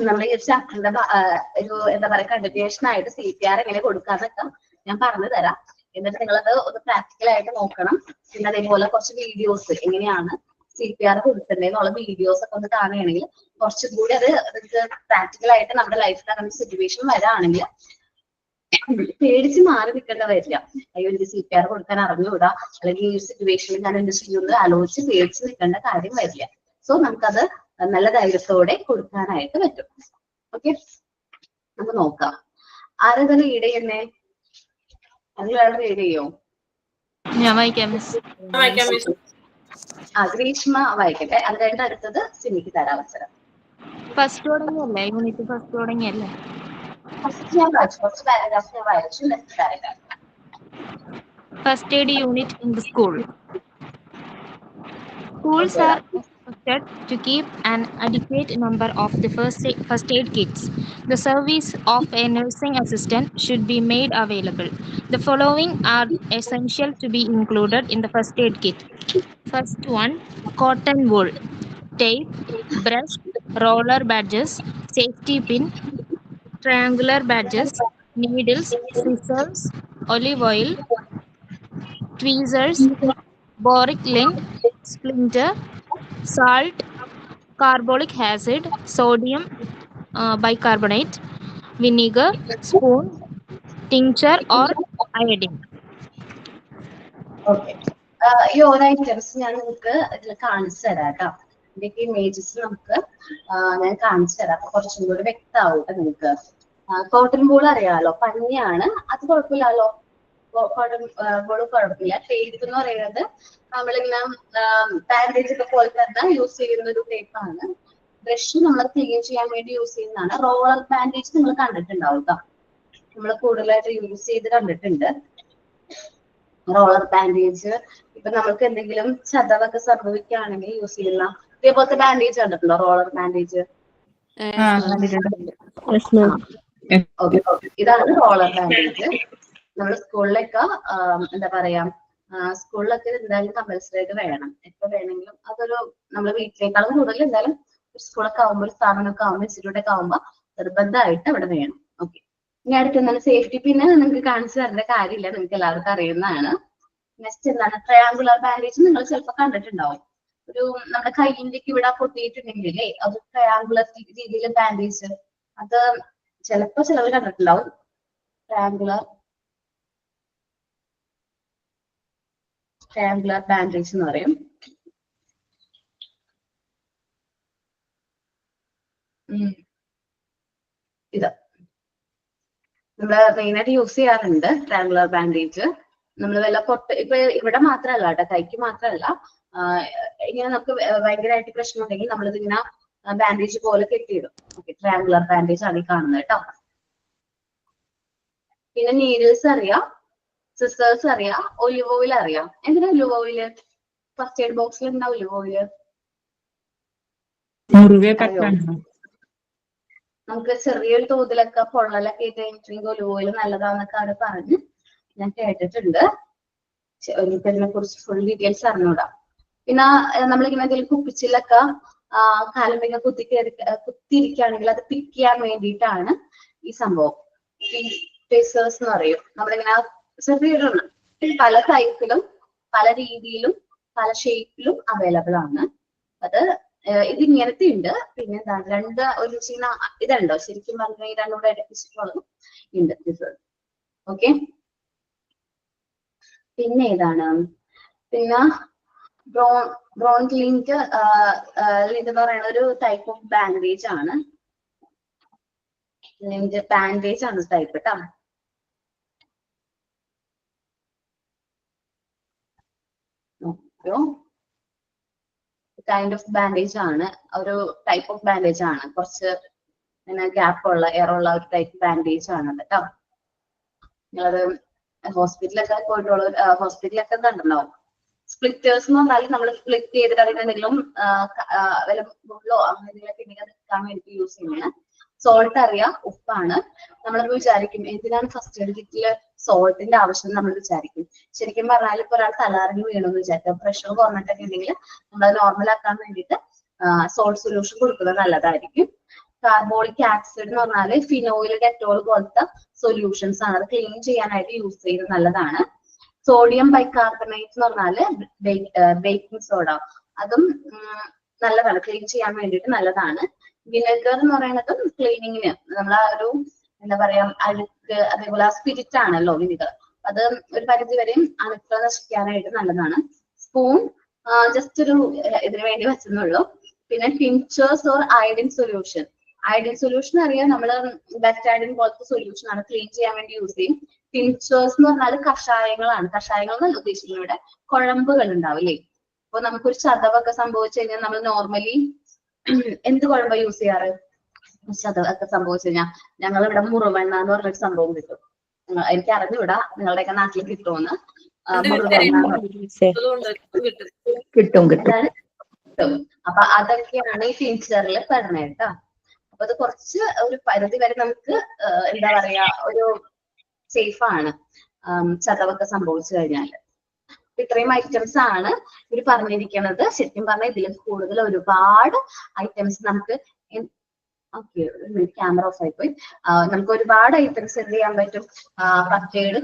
നമ്മുടെ ഈ ചാപ്റ്ററിന്റെ ഒരു എന്താ പറയുക കണ്ടിന്യൂഷൻ ആയിട്ട് CPR എങ്ങനെ കൊടുക്കാന്നൊക്കെ ഞാൻ പറഞ്ഞു തരാം. എന്നിട്ട് നിങ്ങളത് ഒന്ന് പ്രാക്ടിക്കൽ ആയിട്ട് നോക്കണം. പിന്നെ അതേപോലെ കുറച്ച് വീഡിയോസ് എങ്ങനെയാണ് CPR കൊടുക്കേണ്ടതെന്നുള്ള വീഡിയോസ് ഒക്കെ ഒന്ന് കാണുകയാണെങ്കിൽ കുറച്ചും കൂടി അത് നിങ്ങൾക്ക് പ്രാക്ടിക്കൽ ആയിട്ട് നമ്മുടെ ലൈഫിൽ അങ്ങനെ സിറ്റുവേഷൻ വരാണെങ്കിൽ പേടിച്ച് മാറി നിൽക്കേണ്ട വരില്ല. അയ്യോ എനിക്ക് CPR കൊടുക്കാൻ അറിഞ്ഞുകൂടാ, അല്ലെങ്കിൽ ഈ സിറ്റുവേഷനിൽ ഞാൻ എന്ത് ചെയ്യുന്നത് ആലോചിച്ച് പേടിച്ച് നിൽക്കേണ്ട കാര്യം വരില്ല. സോ നമുക്കത് നല്ല ധൈര്യത്തോടെ കൊടുക്കാനായിട്ട് പറ്റും. ഓക്കെ, നമുക്ക് നോക്കാം. ആരത് റീഡ് ചെയ്യുന്നേ? അതിലൊരാൾ റീഡ് ചെയ്യോ? ഞാൻ വായിക്കാം മിസ്. ഗ്രീഷ്മ വായിക്കട്ടെ. അത് കഴിഞ്ഞ അടുത്തത് സിനിക്ക് തരാം അവസരം. ഫസ്റ്റ് തുടങ്ങിയല്ലേ, യൂണിറ്റ് ഫസ്റ്റ് തുടങ്ങിയല്ലേ? ഫസ്റ്റ് ഞാൻ വായിച്ചു, കുറച്ച് പാരഗ്രാഫ് ഞാൻ വായിച്ചു. Next paragraph. First aid unit in the school. Schools are expected to keep an adequate number of the first aid kits. The service of a nursing assistant should be made available. The following are essential to be included in the first aid kit. First one, cotton wool, tape, brush, roller badges, safety pin, triangular badges, needles, scissors, olive oil, tweezers, boric lint, splinter, salt, carbolic acid, sodium bicarbonate, vinegar, spoon, tincture or iodine. Okay, ഈ ഓരോ items ഞാൻ നിങ്ങൾക്ക് ഇതിൽ കാണിച്ചു തരാം കേട്ടോ. ഇതിന്റെ images നമുക്ക് ഞാൻ കാണിച്ചു തരാം. അപ്പൊ കുറച്ചും കൂടി വ്യക്തമാവും നിങ്ങൾക്ക്. കോട്ടൺ ബോൾ അറിയാലോ, പഞ്ഞിയാണ്, അത് കുഴപ്പമില്ലല്ലോ. കോട്ടൺ ബോൾ കുഴപ്പമില്ല. ടേപ്പ് എന്ന് പറയുന്നത് നമ്മളിങ്ങനെ ബാൻഡേജ് ഒക്കെ പോലെ തന്നെ യൂസ് ചെയ്യുന്ന ഒരു ടേപ്പാണ്. ബ്രഷ് നമ്മൾ ക്ലീൻ ചെയ്യാൻ വേണ്ടി യൂസ് ചെയ്യുന്നതാണ്. റോളർ ബാൻഡേജ് നിങ്ങൾ കണ്ടിട്ടുണ്ടാവും കേട്ടോ, നമ്മൾ കൂടുതലായിട്ട് യൂസ് ചെയ്ത് കണ്ടിട്ടുണ്ട്. റോളർ ബാൻഡേജ് ഇപ്പൊ നമുക്ക് എന്തെങ്കിലും ചതവൊക്കെ സംഭവിക്കുകയാണെങ്കിൽ യൂസ് ചെയ്യുന്ന ഇതേപോലത്തെ ബാൻഡേജ് കണ്ടിട്ടുണ്ടോ? Roller bandage. ഇതാണ് റോളർ ബാൻഡേജ്. നമ്മൾ സ്കൂളിലൊക്കെ എന്താ പറയാ, സ്കൂളിലൊക്കെ എന്തായാലും കമ്പൽസറി ആയിട്ട് വേണം. എപ്പോ വേണമെങ്കിലും അതൊരു നമ്മൾ വീട്ടിലേക്കാളും കൂടുതൽ എന്തായാലും സ്കൂളൊക്കെ ആകുമ്പോൾ, സ്ഥാപനമൊക്കെ ആകുമ്പോൾ, ഇൻസ്റ്റിറ്റ്യൂട്ട് ഒക്കെ ആകുമ്പോൾ നിർബന്ധമായിട്ട് അവിടെ വേണം. ഓക്കെ, ഇനി അടുത്ത് എന്താണ് സേഫ്റ്റി പിന്നെ നിങ്ങൾക്ക് കാണിച്ചു തരേണ്ട കാര്യമില്ല, നിങ്ങൾക്ക് എല്ലാവർക്കും അറിയുന്നതാണ്. നെക്സ്റ്റ് എന്താണ് ട്രയാങ്കുലർ ബാൻഡേജ്. നിങ്ങൾ ചിലപ്പോൾ കണ്ടിട്ടുണ്ടാവും. ഒരു നമ്മുടെ കൈയിലേക്ക് ഇവിടെ പൊട്ടിയിട്ടുണ്ടെങ്കിലേ അത് ട്രയാങ്കുലർ രീതിയിൽ ബാൻഡേജ്, അത് ചിലപ്പോൾ ചിലവർ കണ്ടിട്ടുണ്ടാവും. ട്രയാങ്കുലർ ബാൻഡേജ് എന്ന് പറയും. ഇത് നമ്മള് മെയിനായിട്ട് യൂസ് ചെയ്യാറുണ്ട് ട്രയാങ്കുലർ ബാൻഡേജ്. നമ്മൾ വല്ല ഇപ്പൊ ഇവിടെ മാത്രമല്ല കേട്ടോ, കൈക്ക് മാത്രമല്ല, ഇങ്ങനെ നമുക്ക് ഭയങ്കരമായിട്ട് പ്രശ്നം ഉണ്ടെങ്കിൽ നമ്മളിത് ഇങ്ങനെ ബാൻഡേജ് പോലെ കെട്ടിയിടും. ഓക്കെ, ട്രയാങ്കുലർ ബാൻഡേജ് ആണ് ഈ കാണുന്നത് കേട്ടോ. പിന്നെ നീഡിൽസ് അറിയാം, സിസേഴ്സ് അറിയാം, ഒലിവ് ഓയിൽ അറിയാം. എന്തിനാ ഒലിവ് ഓയില്? ഫസ്റ്റ് എയ്ഡ് ബോക്സിൽ ഉണ്ടാവും ഒലിവ് ഓയില്. നമുക്ക് ചെറിയൊരു തോതിലൊക്കെ പൊള്ളലൊക്കെ ഇട്ടുണ്ടെങ്കിൽ ഒലിവ് ഓയിൽ നല്ലതാന്നൊക്കെ അവിടെ പറഞ്ഞ് ഞാൻ കേട്ടിട്ടുണ്ട്. എനിക്ക് അതിനെ കുറിച്ച് ഫുൾ ഡീറ്റെയിൽസ് അറിഞ്ഞൂടാ. പിന്നെ നമ്മളിങ്ങനെ എന്തെങ്കിലും കുപ്പിച്ചിലൊക്കെ കാലം കുത്തിയിരിക്കുകയാണെങ്കിൽ അത് പിക്ക് ചെയ്യാൻ വേണ്ടിയിട്ടാണ് ഈ സംഭവം. പേസേഴ്സ് എന്ന് പറയും. നമ്മളിങ്ങനെ ചെറിയൊരു പല സൈസിലും പല രീതിയിലും പല ഷേപ്പിലും അവൈലബിൾ ആണ്. അത് ഇത് ഇങ്ങനത്തെ ഉണ്ട്. പിന്നെ എന്താ ഒരു ചെയ്യുന്ന ഇതുണ്ടോ, ശരിക്കും പറഞ്ഞാൽ ഈ രണ്ടുകൂടെ അടുപ്പിച്ചിട്ടുള്ളത് ഉണ്ട്. ഓക്കെ, പിന്നെ ഏതാണ്, പിന്നെ ബ്രോൺസ് ലിങ്ക് എന്ന് പറയുന്ന ഒരു ടൈപ്പ് ഓഫ് ബാൻഡേജ് ആണ്. ബാൻഡേജ് ആണ് ടൈപ്പ് കേട്ടോ. കൈൻഡ് ഓഫ് ബാൻഡേജ് ആണ്, ഒരു ടൈപ്പ് ഓഫ് ബാൻഡേജ് ആണ്. കുറച്ച് ഗ്യാപ്പ് ഉള്ള എയറുള്ള ഒരു ടൈപ്പ് ബാൻഡേജ് ആണ് കേട്ടോ. നിങ്ങളത് ഹോസ്പിറ്റലൊക്കെ പോയിട്ടുള്ള ഹോസ്പിറ്റലൊക്കെ കണ്ടിട്ടുണ്ടാവും. സ്പ്ലിറ്റേഴ്സ് എന്ന് പറഞ്ഞാൽ നമ്മൾ സ്പ്ലിറ്റ് ചെയ്തിട്ട് അതിന് എന്തെങ്കിലും വല്ല മുള്ളോ അങ്ങനെ എന്തെങ്കിലുമൊക്കെ ഉണ്ടെങ്കിൽ നിൽക്കാൻ വേണ്ടി യൂസ് ചെയ്യുന്നത്. സോൾട്ട് അറിയാം, ഉപ്പാണ്. നമ്മളത് വിചാരിക്കും എന്തിനാണ് ഫസ്റ്റ് എയ്ഡ് കിറ്റില് സോൾട്ടിന്റെ ആവശ്യം നമ്മൾ വിചാരിക്കും. ശരിക്കും പറഞ്ഞാൽ ഇപ്പൊ ഒരാൾ തലറിഞ്ഞ് വീണെന്ന് വിചാരിക്കാം, പ്രഷർ കുറഞ്ഞിട്ടൊക്കെ ഉണ്ടെങ്കിൽ നമ്മൾ നോർമൽ ആക്കാൻ വേണ്ടിയിട്ട് സോൾട്ട് സൊല്യൂഷൻ കൊടുക്കുന്നത് നല്ലതായിരിക്കും. കാർബോളിക് ആസിഡ് എന്ന് പറഞ്ഞാല് ഫിനോയിൽ, ഡെറ്റോൾ പോലത്തെ സൊല്യൂഷൻസ് ആണ്. അത് ക്ലീൻ ചെയ്യാനായിട്ട് യൂസ് ചെയ്യുന്നത് നല്ലതാണ്. സോഡിയം ബൈകാർബണേറ്റ് എന്ന് പറഞ്ഞാല് ബേക്കിംഗ് സോഡ, അതും നല്ലതാണ്, ക്ലീൻ ചെയ്യാൻ വേണ്ടിയിട്ട് നല്ലതാണ്. വിനെഗർ എന്ന് പറയുന്നത് ക്ലീനിങ്ങിന് നമ്മളെ ഒരു എന്താ പറയാ അഴുക്ക്, അതേപോലെ സ്പിരിറ്റ് ആണല്ലോ വിനെഗർ, അത് ഒരു പരിധി വരെയും അണുക്കൾ നശിക്കാനായിട്ട് നല്ലതാണ്. സ്പൂൺ ജസ്റ്റ് ഒരു ഇതിനു വേണ്ടി വെച്ചെന്നുള്ളൂ. പിന്നെ tinctures or iodine solution. Iodine solution അറിയാം, നമ്മള് ബെറ്റാഡിൻ പോലത്തെ സൊല്യൂഷൻ ആണ്, ക്ലീൻ ചെയ്യാൻ വേണ്ടി യൂസ് ചെയ്യും. ടിഞ്ചേഴ്സ് എന്ന് പറഞ്ഞാൽ കഷായങ്ങളാണ്. കഷായങ്ങൾ എന്നല്ല ഉദ്ദേശിക്കുന്നത്, ഇവിടെ കുഴമ്പുകൾ ഉണ്ടാവില്ലേ. അപ്പൊ നമുക്കൊരു ചതവൊക്കെ സംഭവിച്ചു കഴിഞ്ഞാൽ നമ്മൾ നോർമലി എന്ത് കുഴമ്പ യൂസ് ചെയ്യാറ്? ചതവൊക്കെ സംഭവിച്ചു കഴിഞ്ഞാൽ ഞങ്ങൾ ഇവിടെ മുറിവെണ്ണ എന്ന് പറഞ്ഞൊരു സംഭവം കിട്ടും. എനിക്ക് അറിഞ്ഞുവിടാ നിങ്ങളുടെയൊക്കെ നാട്ടിൽ കിട്ടുമെന്ന്. കിട്ടും. അപ്പൊ അതൊക്കെയാണ് ഈ ഫീച്ചറിൽ പെടുന്നത് കേട്ടോ. അപ്പൊ അത് കുറച്ച് ഒരു പരിധി വരെ നമുക്ക് എന്താ പറയാ ഒരു സേഫ് ആണ് ചതവൊക്കെ സംഭവിച്ചു കഴിഞ്ഞാൽ. ഇത്രയും ഐറ്റംസ് ആണ് ഇവർ പറഞ്ഞിരിക്കുന്നത്. ശരിക്കും പറഞ്ഞാൽ ഇതിൽ കൂടുതൽ ഒരുപാട് ഐറ്റംസ് നമുക്ക് ക്യാമറ ഓഫ് ആയിപ്പോയി. നമുക്ക് ഒരുപാട് ഐറ്റംസ് എന്ത് ചെയ്യാൻ പറ്റും ഫസ്റ്റ് എയ്ഡ്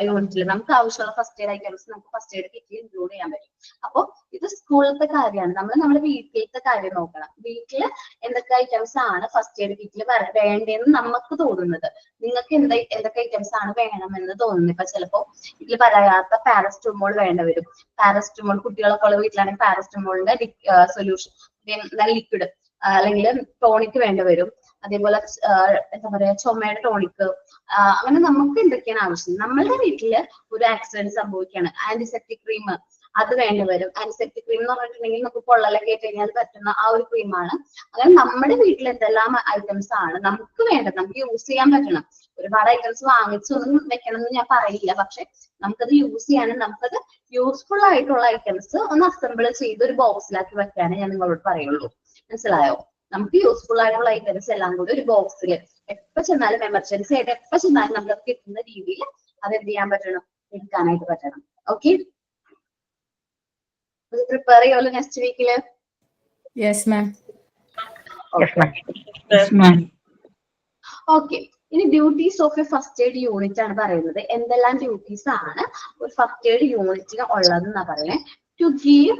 യൂണിറ്റിൽ. നമുക്ക് ആവശ്യമുള്ള ഫസ്റ്റ് എയ്ഡ് ഐറ്റംസ് നമുക്ക് ഫസ്റ്റ് എയ്ഡ് കിറ്റിൽ ഇൻക്ലൂഡ് ചെയ്യാൻ പറ്റും. അപ്പോൾ ഇത് സ്കൂളിലത്തെ കാര്യമാണ്. നമ്മൾ നമ്മുടെ വീട്ടിലത്തെ കാര്യം നോക്കണം. വീട്ടിൽ എന്തൊക്കെ ഐറ്റംസ് ആണ് ഫസ്റ്റ് എയ്ഡ് കിറ്റിൽ വേണ്ടതെന്ന് നമുക്ക് തോന്നുന്നത്. നിങ്ങൾക്ക് എന്തൊക്കെ ഐറ്റംസ് ആണ് വേണമെന്ന് തോന്നുന്നത്. ഇപ്പൊ ചിലപ്പോ ഇതിൽ പറയാത്ത പാരസ്റ്റമോൾ വേണ്ട വരും. പാരസ്റ്റമോൾ കുട്ടികളൊക്കെ ഉള്ള വീട്ടിലാണെങ്കിൽ പാരസ്റ്റമോളിന്റെ സൊല്യൂഷൻ ലിക്വിഡ് അല്ലെങ്കിൽ ടോണിക് വേണ്ടി വരും. അതേപോലെ എന്താ പറയാ ചുമയുടെ ടോണിക്ക്, അങ്ങനെ നമുക്ക് എന്തൊക്കെയാണ് ആവശ്യം. നമ്മളുടെ വീട്ടില് ഒരു ആക്സിഡന്റ് സംഭവിക്കുകയാണ്, ആന്റിസെപ്റ്റിക് ക്രീം അത് വേണ്ടി വരും. ആന്റിസെപ്റ്റിക് ക്രീം എന്ന് പറഞ്ഞിട്ടുണ്ടെങ്കിൽ നമുക്ക് പൊള്ളലൊക്കെ ആയിട്ട് കഴിഞ്ഞാൽ പറ്റുന്ന ആ ഒരു ക്രീമാണ്. അങ്ങനെ നമ്മുടെ വീട്ടിൽ എന്തെല്ലാം ഐറ്റംസ് ആണ് നമുക്ക് വേണ്ടത്, നമുക്ക് യൂസ് ചെയ്യാൻ പറ്റണം. ഒരുപാട് ഐറ്റംസ് വാങ്ങിച്ചൊന്നും വെക്കണം എന്ന് ഞാൻ പറയില്ല, പക്ഷെ നമുക്കത് യൂസ് ചെയ്യാനും നമുക്കത് യൂസ്ഫുൾ ആയിട്ടുള്ള ഐറ്റംസ് ഒന്ന് അസംബിൾ ചെയ്ത് ഒരു ബോക്സിലാക്കി വെക്കാനേ ഞാൻ നിങ്ങളോട് പറയുള്ളൂ. മനസ്സിലായോ? നമുക്ക് യൂസ്ഫുൾ ആയിട്ടുള്ള ഐറ്റംസ് എല്ലാം കൂടി ഒരു ബോക്സിൽ എപ്പോ ചെന്നാലും എമർജൻസി ആയിട്ട് എപ്പോ ചെന്നാലും നമുക്ക് കിട്ടുന്ന രീതിയിൽ അത് എന്ത് ചെയ്യാൻ പറ്റണം, എടുക്കാനായിട്ട് പറ്റണം. ഓക്കെ, പ്രിപ്പയർ ചെയ്യുമല്ലോ നെക്സ്റ്റ് വീക്കില്. Yes ma'am. ഓക്കെ, ഇനി duties of a first aid unit ആണ് പറയുന്നത്. എന്തെല്ലാം ഡ്യൂട്ടീസ് ആണ് ഒരു ഫസ്റ്റ് എയ്ഡ് യൂണിറ്റിന് ഉള്ളതെന്നാ പറയുന്നത്. To give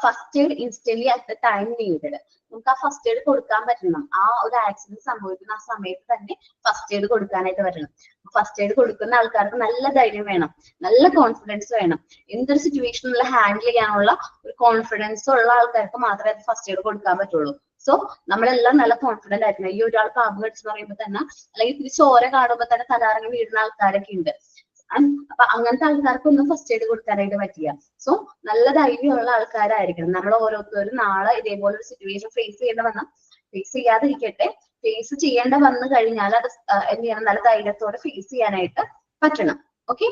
first aid instantly at the time needed. നമുക്ക് ആ ഫസ്റ്റ് എയ്ഡ് കൊടുക്കാൻ പറ്റണം. ആ ഒരു ആക്സിഡന്റ് സംഭവിക്കുന്ന ആ സമയത്ത് തന്നെ ഫസ്റ്റ് എയ്ഡ് കൊടുക്കാനായിട്ട് പറ്റണം. ഫസ്റ്റ് എയ്ഡ് കൊടുക്കുന്ന ആൾക്കാർക്ക് നല്ല ധൈര്യം വേണം, നല്ല കോൺഫിഡൻസ് വേണം. എന്തൊരു സിറ്റുവേഷനിൽ ഹാൻഡിൽ ചെയ്യാനുള്ള ഒരു കോൺഫിഡൻസ് ഉള്ള ആൾക്കാർക്ക് മാത്രമേ ഫസ്റ്റ് എയ്ഡ് കൊടുക്കാൻ പറ്റുള്ളൂ. സോ നമ്മളെല്ലാം നല്ല കോൺഫിഡന്റ് ആയിരിക്കണം. ഈ ഒരാൾക്ക് അപകടിച്ച് പറയുമ്പോൾ തന്നെ, അല്ലെങ്കിൽ ഇത്തിരി ചോര കാണുമ്പോൾ തന്നെ തലകറങ്ങി വീഴുന്ന ആൾക്കാരൊക്കെ ഉണ്ട്. അപ്പൊ അങ്ങനത്തെ ആൾക്കാർക്കൊന്നും ഫസ്റ്റ് എയ്ഡ് കൊടുക്കാനായിട്ട് പറ്റില്ല. സോ നല്ല ധൈര്യമുള്ള ആൾക്കാരായിരിക്കണം. നമ്മൾ ഓരോരുത്തരും നാളെ ഇതേപോലെ ഒരു സിറ്റുവേഷൻ ഫേസ് ചെയ്യേണ്ട വന്നാൽ ഫേസ് ചെയ്യാതിരിക്കട്ടെ, ഫേസ് ചെയ്യേണ്ട വന്നു കഴിഞ്ഞാൽ അത് എന്ത് ചെയ്യണം, നല്ല ധൈര്യത്തോടെ ഫേസ് ചെയ്യാനായിട്ട് പറ്റണം. Okay,